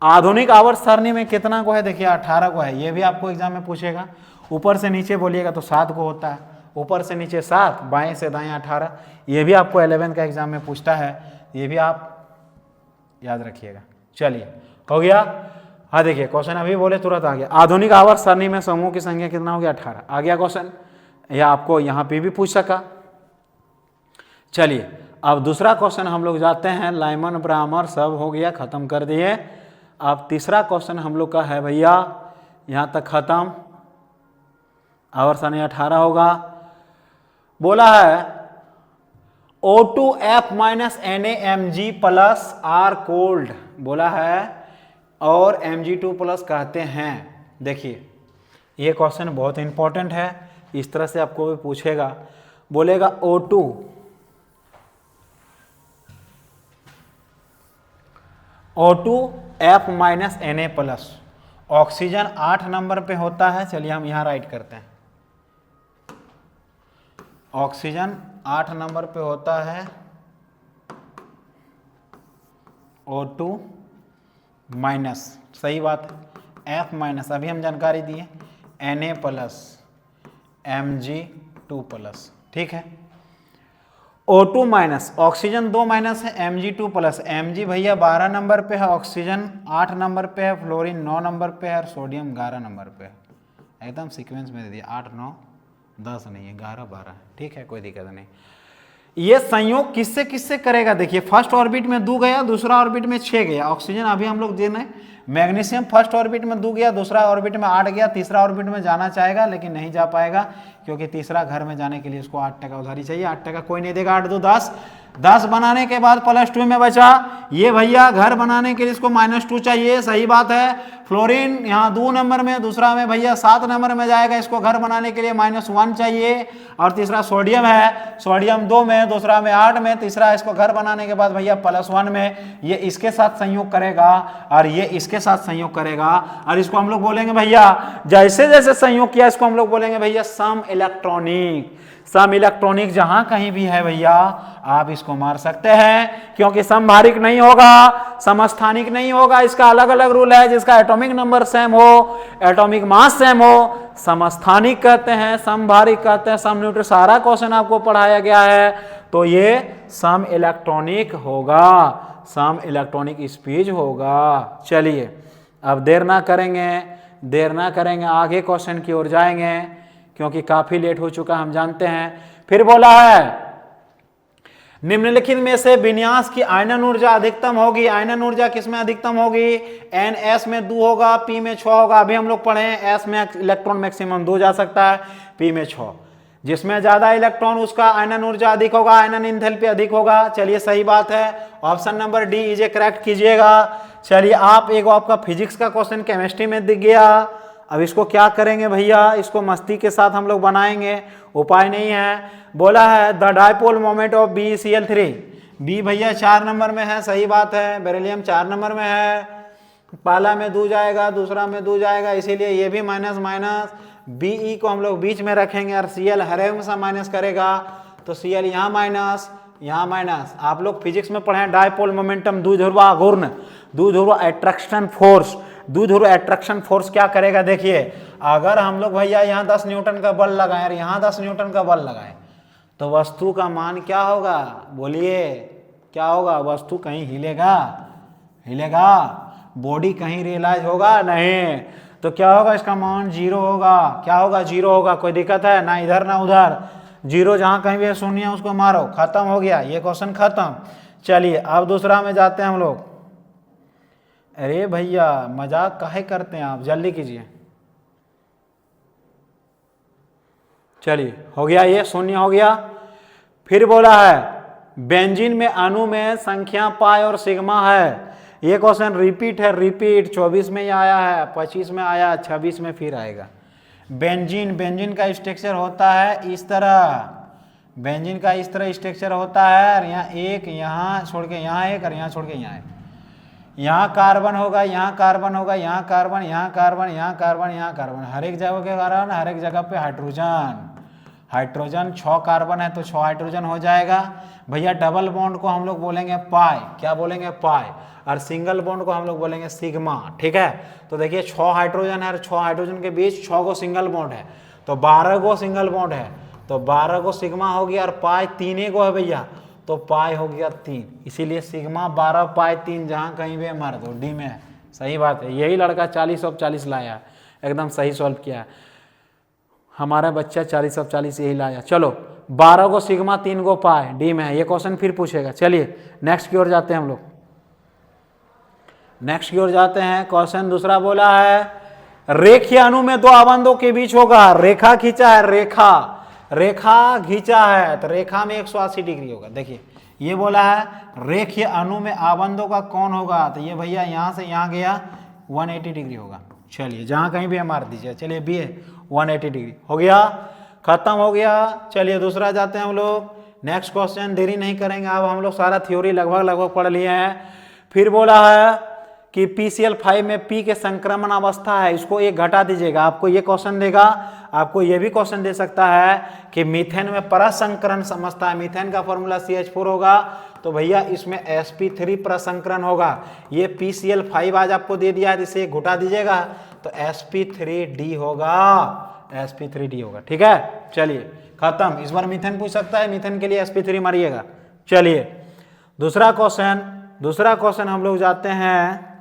आधुनिक आवर्त सारणी में कितना को है, देखिए 18 को है, ये भी आपको एग्जाम में पूछेगा। ऊपर से नीचे बोलिएगा तो 7 को होता है, ऊपर से नीचे 7, बाएं से दाएं 18, ये भी आपको 11 का एग्जाम में पूछता है, ये भी आप याद रखिएगा। चलिए हो गया। हाँ देखिए क्वेश्चन अभी बोले तुरंत आ गया। आधुनिक आवर्त सारणी में समूह की संख्या कितना हो गया, 18 आ गया क्वेश्चन, या आपको यहाँ पे भी पूछ सका। चलिए अब दूसरा क्वेश्चन हम लोग जाते हैं, लाइमन ब्राह्मण सब हो गया, खत्म कर दिए। अब तीसरा क्वेश्चन हम लोग का है भैया, यहाँ तक खत्म, आवर्त सारणी 18 होगा। बोला है O2F - NaMg plus are cold, बोला है और Mg2+ कहते हैं। देखिए ये क्वेश्चन बहुत इंपॉर्टेंट है, इस तरह से आपको भी पूछेगा, बोलेगा O2F - Na+, ऑक्सीजन 8 नंबर पे होता है। चलिए हम यहाँ राइट करते हैं, ऑक्सीजन 8 नंबर पे होता है, O2-, सही बात है, F-, अभी हम जानकारी दिए, Na+, Mg2+, ठीक है। O2-, ऑक्सीजन 2 माइनस है, Mg2+, Mg भैया 12 नंबर पे है, ऑक्सीजन 8 नंबर पे है, फ्लोरीन 9 नंबर पे है और सोडियम 11 नंबर पे है। एकदम सीक्वेंस में दे दिया, 8 9 10 नहीं है, 11 12, ठीक है, कोई दिक्कत नहीं। ये संयोग किससे किससे करेगा, देखिए फर्स्ट ऑर्बिट में 2 गया, दूसरा ऑर्बिट में 6 गया, ऑक्सीजन अभी हम लोग देने, मैग्नीशियम फर्स्ट ऑर्बिट में 2 गया, दूसरा ऑर्बिट में 8 गया, तीसरा ऑर्बिट में जाना चाहेगा लेकिन नहीं जा पाएगा, क्योंकि तीसरा घर में जाने के लिए उसको 8 टका उधारी चाहिए, 8 टका कोई नहीं देगा, 8 2 10, 10 बनाने के बाद +2 में बचा, ये भैया घर बनाने के लिए इसको -2 चाहिए, सही बात है। फ्लोरीन यहाँ 2 नंबर में, दूसरा में भैया 7 नंबर में जाएगा, इसको घर बनाने के लिए -1 चाहिए, और तीसरा सोडियम है, सोडियम 2 में, दूसरा में 8 में, तीसरा इसको घर बनाने के बाद भैया +1 में, ये इसके साथ संयोग करेगा और ये इसके साथ संयोग करेगा, और इसको हम लोग बोलेंगे भैया, जैसे जैसे संयोग किया इसको हम लोग बोलेंगे भैया सम इलेक्ट्रॉनिक। सम इलेक्ट्रॉनिक जहां कहीं भी है भैया आप इसको मार सकते हैं, क्योंकि समभारिक नहीं होगा, समस्थानिक नहीं होगा, इसका अलग अलग रूल है, जिसका एटॉमिक नंबर सेम हो, एटॉमिक मास सेम हो, समस्थानिक कहते हैं, समभारिक कहते हैं, सम न्यूट्रल, सारा क्वेश्चन आपको पढ़ाया गया है, तो ये सम इलेक्ट्रॉनिक होगा, सम इलेक्ट्रॉनिक स्पीच होगा। चलिए अब देर ना करेंगे, आगे क्वेश्चन की ओर जाएंगे, क्योंकि काफी लेट हो चुका हम जानते हैं। फिर बोला है निम्नलिखित में से विन्यास की आयनन ऊर्जा अधिकतम होगी, आयनन ऊर्जा किसमें अधिकतम होगी, NS में 2 होगा, P में 6 होगा, अभी हम लोग पढ़े हैं S में इलेक्ट्रॉन मैक्सिमम 2 जा सकता है, P में 6, जिसमें ज्यादा इलेक्ट्रॉन उसका आयनन ऊर्जा अधिक होगा, आयनन एंथैल्पी अधिक होगा। चलिए सही बात है, ऑप्शन नंबर डी इसे करेक्ट कीजिएगा। चलिए आप एक आपका फिजिक्स का क्वेश्चन केमिस्ट्री में दिख गया, अब इसको क्या करेंगे भैया, इसको मस्ती के साथ हम लोग बनाएंगे, उपाय नहीं है। बोला है the dipole moment of BeCl3, B भैया 4 नंबर में है, सही बात है, बेरिलियम 4 नंबर में है, पहला में 2 जाएगा, दूसरा में 2 जाएगा, इसीलिए ये भी माइनस, Be को हम लोग बीच में रखेंगे और Cl हर हमेशा माइनस करेगा, तो Cl यहाँ माइनस। आप लोग फिजिक्स में पढ़े डायपोल मोमेंटम, द्विध्रुव घूर्ण, द्विध्रुव अट्रैक्शन फोर्स, द्विध्रुव अट्रैक्शन फोर्स क्या करेगा, देखिए अगर हम लोग भैया यहाँ 10 न्यूटन का बल लगाएं और यहाँ 10 न्यूटन का बल लगाएं तो वस्तु का मान क्या होगा, बोलिए क्या होगा, वस्तु कहीं हिलेगा, बॉडी कहीं रियलाइज होगा नहीं, तो क्या होगा, इसका मान 0 होगा, क्या होगा, 0 होगा, कोई दिक्कत है ना, इधर ना उधर, 0 जहां कहीं भी शून्य उसको मारो, खत्म हो गया, ये क्वेश्चन खत्म। चलिए अब दूसरा में जाते हैं हम लोग। अरे भैया मजाक काहे करते हैं आप, जल्दी कीजिए। चलिए हो गया, ये शून्य हो गया। फिर बोला है बेंजीन में अणु में संख्या पाई और सिग्मा है, ये क्वेश्चन रिपीट है, 24 में आया है, 25 में आया, 26 में फिर आएगा। बेंजीन का स्ट्रक्चर होता है इस तरह, बेंजीन का इस तरह स्ट्रक्चर होता है, और यहाँ एक, यहाँ छोड़ के यहाँ एक, और यहाँ छोड़ के यहाँ एक, यहाँ कार्बन होगा, यहाँ कार्बन होगा, यहाँ कार्बन, यहाँ कार्बन, यहाँ कार्बन, यहाँ कार्बन, हर एक जगह के कारण हर एक जगह पे हाइड्रोजन। हाइड्रोजन 6 कार्बन है तो 6 हाइड्रोजन हो जाएगा भैया। डबल बॉन्ड को हम लोग बोलेंगे पाई, क्या बोलेंगे पाई, और सिंगल बॉन्ड को हम लोग बोलेंगे सिग्मा। ठीक है, तो देखिए 6 हाइड्रोजन है और 6 हाइड्रोजन के बीच 6 गो सिंगल बॉन्ड है तो 12 गो सिंगल बॉन्ड है तो 12 गो सिग्मा हो गया, और पाई 3 गो है भैया तो पाई हो गया 3, इसीलिए सिग्मा 12 पाई 3 जहाँ कहीं भी मार दो डी में है। सही बात है, यही लड़का 40/40 लाया, एकदम सही सॉल्व किया हमारा बच्चा, 40/40 यही लाया। चलो 12 गो सिग्मा 3 गो पाई डी में है, ये क्वेश्चन फिर पूछेगा। चलिए नेक्स्ट की ओर जाते हैं हम लोग, नेक्स्ट की ओर जाते हैं। क्वेश्चन दूसरा बोला है रेखीय अणु में 2 आबंधों के बीच होगा, रेखा खींचा है, रेखा खींचा है तो रेखा में 180 डिग्री होगा। देखिए ये बोला है रेखीय अणु में आबंधों का कौन होगा, तो ये भैया यहाँ से यहाँ गया 180 डिग्री होगा। चलिए जहाँ कहीं भी मार दीजिए। चलिए बी है 180 डिग्री हो गया, खत्म हो गया। चलिए दूसरा जाते हैं हम लोग। नेक्स्ट क्वेश्चन, देरी नहीं करेंगे, अब हम लोग सारा थ्योरी लगभग पढ़ लिए हैं। फिर बोला है कि PCl5 में P के संक्रमण अवस्था है, इसको एक घटा दीजिएगा। आपको ये क्वेश्चन देगा, आपको ये भी क्वेश्चन दे सकता है कि मीथेन में प्रसंकरण समझता है, मीथेन का फॉर्मूला CH4 होगा तो भैया इसमें sp3 प्रसंकरण होगा। ये PCl5 आज आपको दे दिया है, इसे घटा दीजिएगा तो sp3d होगा, sp3d होगा। ठीक है, चलिए खत्म। इस बार मीथेन पूछ सकता है, मीथेन के लिए sp3 मारिएगा। चलिए दूसरा क्वेश्चन हम लोग जाते हैं।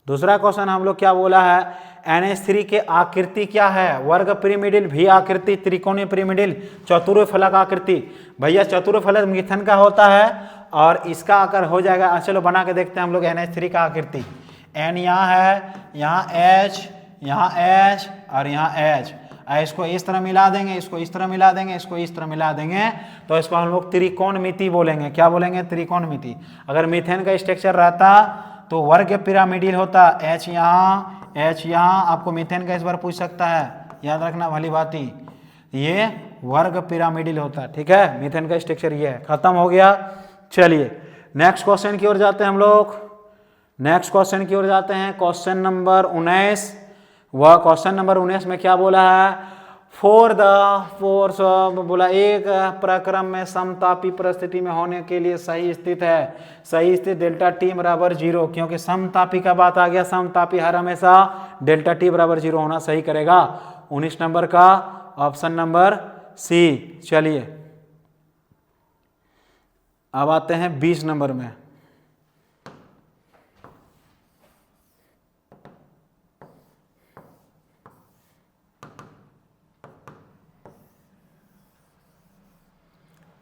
दूसरा क्वेश्चन हम लोग क्या बोला है, NH3 के आकृति क्या है, वर्ग पिरामिडल, भी आकृति, त्रिकोणीय पिरामिडल, चतुर्फलक आकृति। भैया चतुर्फलक मीथेन का होता है और इसका आकर हो जाएगा, चलो बना के देखते हैं हम लोग NH3 का आकृति। N यहाँ है, यहाँ H, यहाँ H और यहाँ H, इसको इस तरह मिला देंगे, इसको इस तरह मिला देंगे, इसको इस तरह मिला देंगे तो इसको हम लोग त्रिकोणमिति बोलेंगे। क्या बोलेंगे, त्रिकोणमिति। अगर मीथेन का स्ट्रक्चर रहता तो वर्ग पिरामिडल होता, H यहाँ, H यहाँ। आपको मीथेन का इस बार पूछ सकता है, याद रखना भली भांति, ये वर्ग पिरामिडल होता। ठीक है, मीथेन का स्ट्रक्चर ये है। खत्म हो गया। चलिए नेक्स्ट क्वेश्चन की ओर जाते हैं हम लोग। नेक्स्ट क्वेश्चन की ओर जाते हैं, क्वेश्चन नंबर 19। वह क्वेश्चन नंबर 19 में क्या बोला है, फॉर द फोर्स बोला एक प्रक्रम में समतापी परिस्थिति में होने के लिए सही स्थित है, सही स्थित डेल्टा टी बराबर 0, क्योंकि समतापी का बात आ गया, समतापी हर हमेशा डेल्टा टी बराबर 0 होना सही करेगा। 19 नंबर का ऑप्शन नंबर सी। चलिए अब आते हैं 20 नंबर में।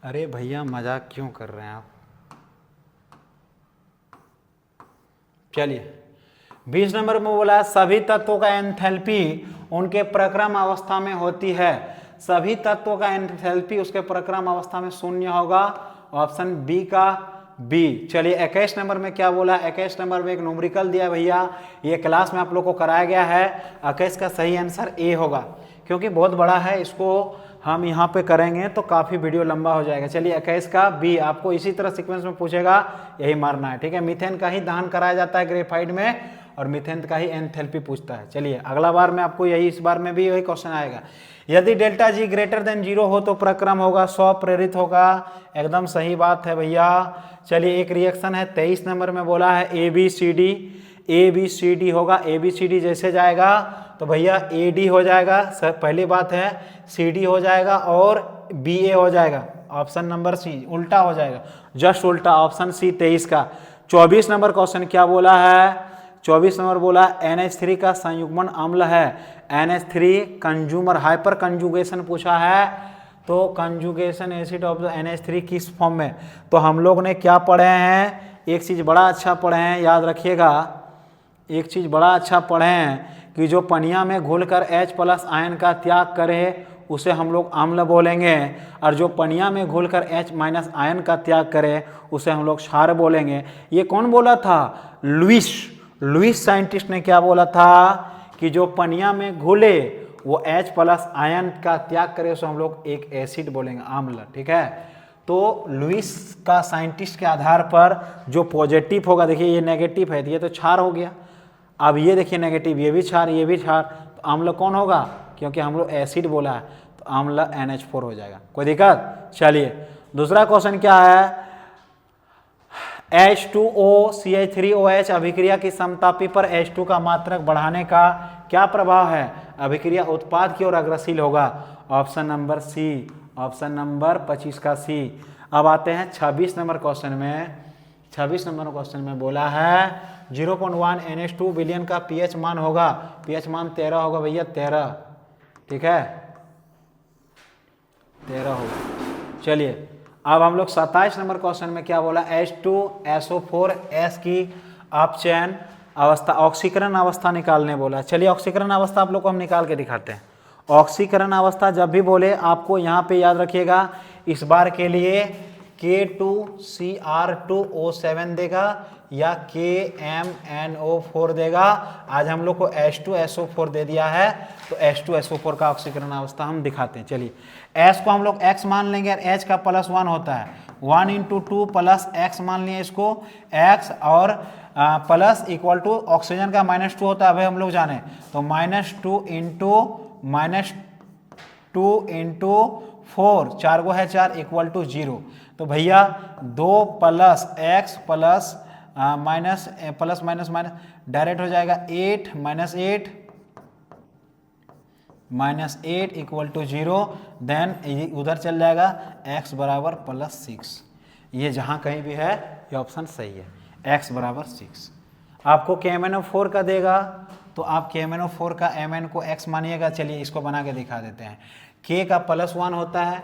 अरे भैया मजाक क्यों कर रहे हैं आप। चलिए 20 नंबर में बोला सभी तत्वों का एंथैल्पी उनके प्रक्रम अवस्था में होती है, सभी तत्वों का एंथैल्पी उसके प्रक्रम अवस्था में 0 होगा। ऑप्शन बी का बी। चलिए 21 नंबर में क्या बोला, 21 नंबर में एक न्यूमेरिकल दिया भैया, ये क्लास में आप लोग को कराया गया है। 21 का सही आंसर ए होगा, क्योंकि बहुत बड़ा है, इसको हम यहाँ पे करेंगे तो काफ़ी वीडियो लंबा हो जाएगा। चलिए 21 का बी, आपको इसी तरह सीक्वेंस में पूछेगा, यही मारना है। ठीक है, मीथेन का ही दहन कराया जाता है ग्रेफाइट में और मीथेन का ही एंथैल्पी पूछता है। चलिए अगला बार में आपको यही, इस बार में भी यही क्वेश्चन आएगा। यदि डेल्टा जी ग्रेटर देन 0 हो तो प्रक्रम होगा 100 प्रेरित होगा। एकदम सही बात है भैया। चलिए एक रिएक्शन है 23 नंबर में बोला है ABCD, ABCD होगा, ABCD जैसे जाएगा तो भैया AD हो जाएगा, पहली बात है, CD हो जाएगा और BA हो जाएगा। ऑप्शन नंबर सी उल्टा हो जाएगा, जस्ट उल्टा, ऑप्शन सी 23 का। 24 नंबर क्वेश्चन क्या बोला है, 24 नंबर बोला NH3 का संयुग्मन अम्ल है, NH3 कंज्यूमर हाइपर कंजुगेशन पूछा है, तो conjugation acid of the NH3 किस फॉर्म में। तो हम लोग ने क्या पढ़े हैं, एक चीज़ बड़ा अच्छा पढ़े हैं, याद रखिएगा, एक चीज़ बड़ा अच्छा पढ़े हैं कि जो पनिया में घुलकर H+ आयन का त्याग करे उसे हम लोग अम्ल बोलेंगे, और जो पनिया में घुलकर H- आयन का त्याग करे उसे हम लोग क्षार बोलेंगे। ये कौन बोला था, लुईस साइंटिस्ट ने क्या बोला था कि जो पनिया में घुले वो H+ आयन का त्याग करे उसे हम लोग एक एसिड बोलेंगे, अम्ल। ठीक है, तो लुईस का साइंटिस्ट के आधार पर जो पॉजिटिव होगा, देखिए ये नेगेटिव है, ये तो क्षार हो गया। अब ये देखिए नेगेटिव, ये भी क्षार, ये भी क्षार, तो अम्ल कौन होगा? क्योंकि हम लोग एसिड बोला है तो अम्ल NH4 हो जाएगा। कोई दिक्कत? चलिए दूसरा क्वेश्चन क्या है, H2O CH3OH अभिक्रिया की समतापी पर H2 का मात्रक बढ़ाने का क्या प्रभाव है? अभिक्रिया उत्पाद की ओर अग्रसर होगा। Option number C, option number 25 का सी। अब आते हैं 26 नंबर क्वेश्चन में। 26 नंबर क्वेश्चन में बोला है 0.1 NH2 विलयन का pH मान होगा, pH मान 13 होगा भैया, 13, ठीक है, 13 होगा। चलिए अब हम लोग 27 नंबर क्वेश्चन में क्या बोला, H2SO4S की अपचयन अवस्था, ऑक्सीकरण अवस्था निकालने बोला। चलिए ऑक्सीकरण अवस्था आप लोग को हम निकाल के दिखाते हैं। ऑक्सीकरण अवस्था जब भी बोले आपको यहाँ पे याद रखिएगा, इस बार के लिए K2Cr2O7 देगा या KMNO4 देगा। आज हम लोग को H2SO4 दे दिया है तो H2SO4 का ऑक्सीकरण अवस्था हम दिखाते हैं। चलिए S को हम लोग X मान लेंगे और H का +1 होता है, 1 × 2 + X मान लिए इसको, X और प्लस इक्वल टू ऑक्सीजन का -2 होता है, अभी हम लोग जाने तो -2 × 4, 4 को है 4 इक्वल टू 0। तो भैया 2 + X plus minus plus minus minus direct हो जाएगा 8 - 8 इक्वल टू 0। देन उधर चल जाएगा x बराबर +6। ये जहाँ कहीं भी है ये ऑप्शन सही है, x बराबर 6। आपको KMNO4 का देगा तो आप KMNO4 का Mn को x मानिएगा। चलिए इसको बना के दिखा देते हैं। K का +1 होता है,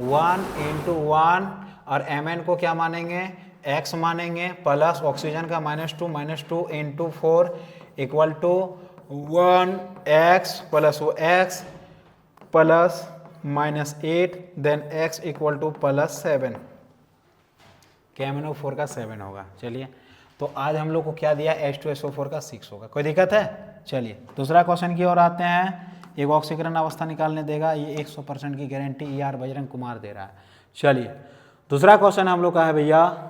1 × 1 और Mn को क्या मानेंगे, x मानेंगे, प्लस ऑक्सीजन का -2 × 4 इक्वल टू 1x प्लस वो x plus -8 then x equal to +7। KMNO4 का 7 होगा। चलिए तो आज हम लोग को क्या दिया, H2SO4 का 6 होगा। कोई दिक्कत है? चलिए दूसरा क्वेश्चन की ओर आते हैं। एक ऑक्सीकरण अवस्था निकालने देगा, ये 100% की गारंटी ER बजरंग कुमार दे रहा है। चलिए दूसरा क्वेश्चन हम लोग का है भैया,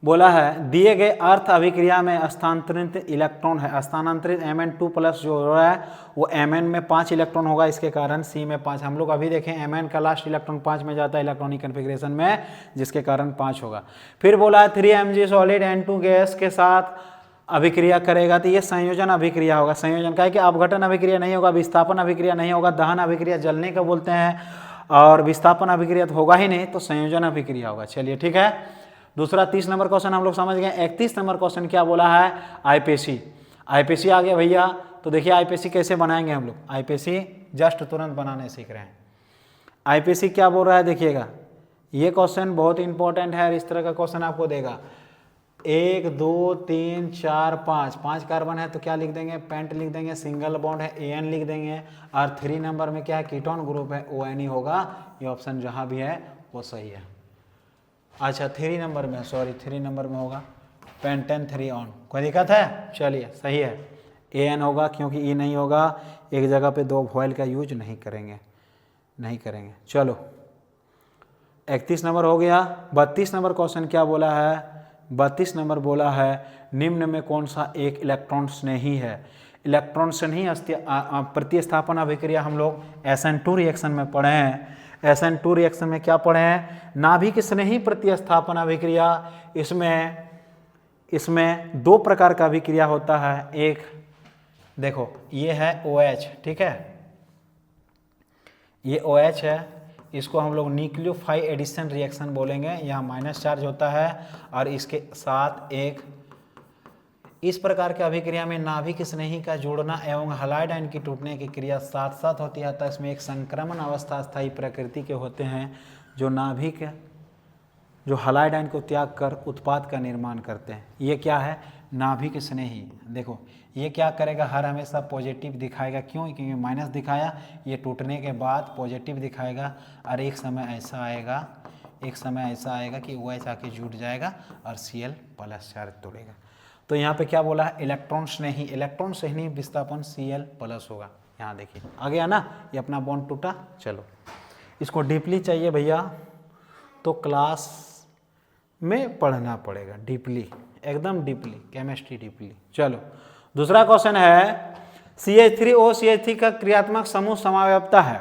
बोला है दिए गए अर्थ अभिक्रिया में स्थानांतरित इलेक्ट्रॉन है, स्थानांतरित Mn2+ जो हो रहा है वो Mn में 5 इलेक्ट्रॉन होगा, इसके कारण C में 5। हम लोग अभी देखें Mn का लास्ट इलेक्ट्रॉन 5 में जाता है इलेक्ट्रॉनिक कन्फिग्रेशन में, जिसके कारण 5 होगा। फिर बोला है 3Mg सॉलिड N2 गैस के साथ अभिक्रिया करेगा, तो ये संयोजन अभिक्रिया होगा। संयोजन का है कि अपघटन अभिक्रिया नहीं होगा, विस्थापन अभिक्रिया नहीं होगा, दहन अभिक्रिया जलने का बोलते हैं, और विस्थापन अभिक्रिया तो होगा ही नहीं, तो संयोजन अभिक्रिया होगा। चलिए ठीक है। दूसरा 30 नंबर क्वेश्चन हम लोग समझ गए। 31 नंबर क्वेश्चन क्या बोला है, IPC। IPC आ गया भैया, तो देखिए IPC कैसे बनाएंगे हम लोग। IPC जस्ट तुरंत बनाने सीख रहे हैं। IPC क्या बोल रहा है देखिएगा, ये क्वेश्चन बहुत इंपॉर्टेंट है और इस तरह का क्वेश्चन आपको देगा। 1 2 3 4 5 कार्बन है तो क्या लिख देंगे, पेंट लिख देंगे, सिंगल बॉन्ड है AN लिख देंगे, और 3 नंबर में क्या है, कीटोन ग्रुप है ONE होगा। ये ऑप्शन जहाँ भी है वो सही है। अच्छा 3 नंबर में, सॉरी 3 नंबर में होगा पेंटेन 3 ऑन। कोई दिक्कत है? चलिए सही है, AN होगा क्योंकि E नहीं होगा, एक जगह पे 2 वॉयल का यूज नहीं करेंगे। चलो 31 नंबर हो गया। 32 नंबर क्वेश्चन क्या बोला है, 32 नंबर बोला है निम्न में कौन सा एक इलेक्ट्रॉन स्नेही है। इलेक्ट्रॉन स्नेही प्रतिस्थापन अभिक्रिया हम लोग SN2 रिएक्शन में पढ़े हैं। SN2 रिएक्शन में क्या पढ़े हैं, नाभिक स्नेही प्रतिस्थापन अभिक्रिया। इसमें 2 प्रकार का अभिक्रिया होता है। एक देखो ये है OH, ठीक है, ये OH है, इसको हम लोग न्यूक्लियोफाइल एडिशन रिएक्शन बोलेंगे। यहाँ माइनस चार्ज होता है और इसके साथ एक इस प्रकार के अभिक्रिया में नाभिक स्नेही का जोड़ना एवं हलाइड आयन की टूटने की क्रिया साथ साथ होती है। तो इसमें एक संक्रमण अवस्था स्थायी प्रकृति के होते हैं, जो नाभिक जो हलाइड आयन को त्याग कर उत्पाद का निर्माण करते हैं। ये क्या है, नाभिक स्नेही। देखो ये क्या करेगा, हर हमेशा पॉजिटिव दिखाएगा। क्यों? क्योंकि माइनस दिखाया, ये टूटने के बाद पॉजिटिव दिखाएगा, और एक समय ऐसा आएगा कि OH आके जुट जाएगा और Cl+ चार्ज तोड़ेगा। तो यहाँ पे क्या बोला है, इलेक्ट्रॉन स्नेही विस्थापन Cl+ होगा। यहाँ देखिए आ गया ना, ये अपना बॉन्ड टूटा। चलो इसको डीपली चाहिए भैया तो क्लास में पढ़ना पड़ेगा डीपली, एकदम डीपली, केमिस्ट्री डीपली। चलो दूसरा क्वेश्चन है CH3OCH3 का क्रियात्मक समूह समावयवता है।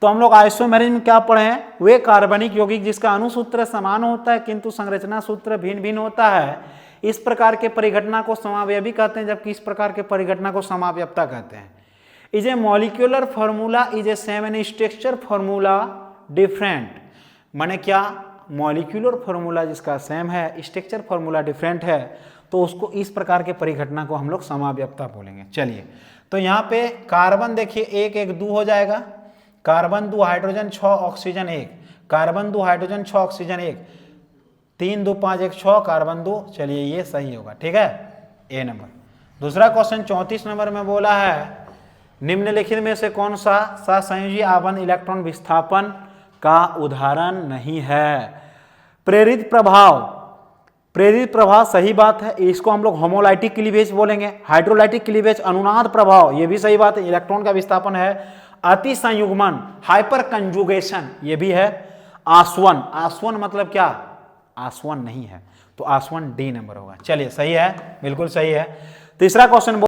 तो हम लोग आइसोमेरिज्म में क्या पढ़े हैं, वे कार्बनिक यौगिक जिसका अणुसूत्र समान होता है किंतु संरचना सूत्र भिन्न भिन्न होता है, इस प्रकार के परिघटना को समावयवी कहते हैं, जबकि इस प्रकार के परिघटना को समावयवता कहते हैं। Is a molecular formula is a same and structure formula different, माने क्या, मॉलिक्यूलर फॉर्मूला जिसका सेम है, स्ट्रक्चर फॉर्मूला डिफरेंट है, तो उसको इस प्रकार के परिघटना को हम लोग समावयवता बोलेंगे। चलिए तो यहाँ पे कार्बन देखिए 1 1 2 हो जाएगा, carbon 2 hydrogen 6 oxygen 1, carbon 2 hydrogen 6 oxygen 1, 3 2 5 1 6 carbon 2, चलिए ये सही होगा, ठीक है, ए नंबर। दूसरा क्वेश्चन 34 नंबर में बोला है निम्नलिखित में से कौन सा सहसंयोजी आबंध इलेक्ट्रॉन विस्थापन का उदाहरण नहीं है। प्रेरित प्रभाव, प्रेरित प्रभाव सही बात है, इसको हम लोग होमोलाइटिक क्लीवेज बोलेंगे। हाइड्रोलाइटिक क्लीवेज अनुनाद प्रभाव, ये भी सही बात है, इलेक्ट्रॉन का विस्थापन है। अति संयुग्मन हाइपर कंजुगेशन, ये भी है। आसवन, आसवन मतलब क्या, आसवन नहीं है, तो आसवन डी नंबर होगा। चलिए सही है, बिल्कुल सही है। तीसरा क्वेश्चन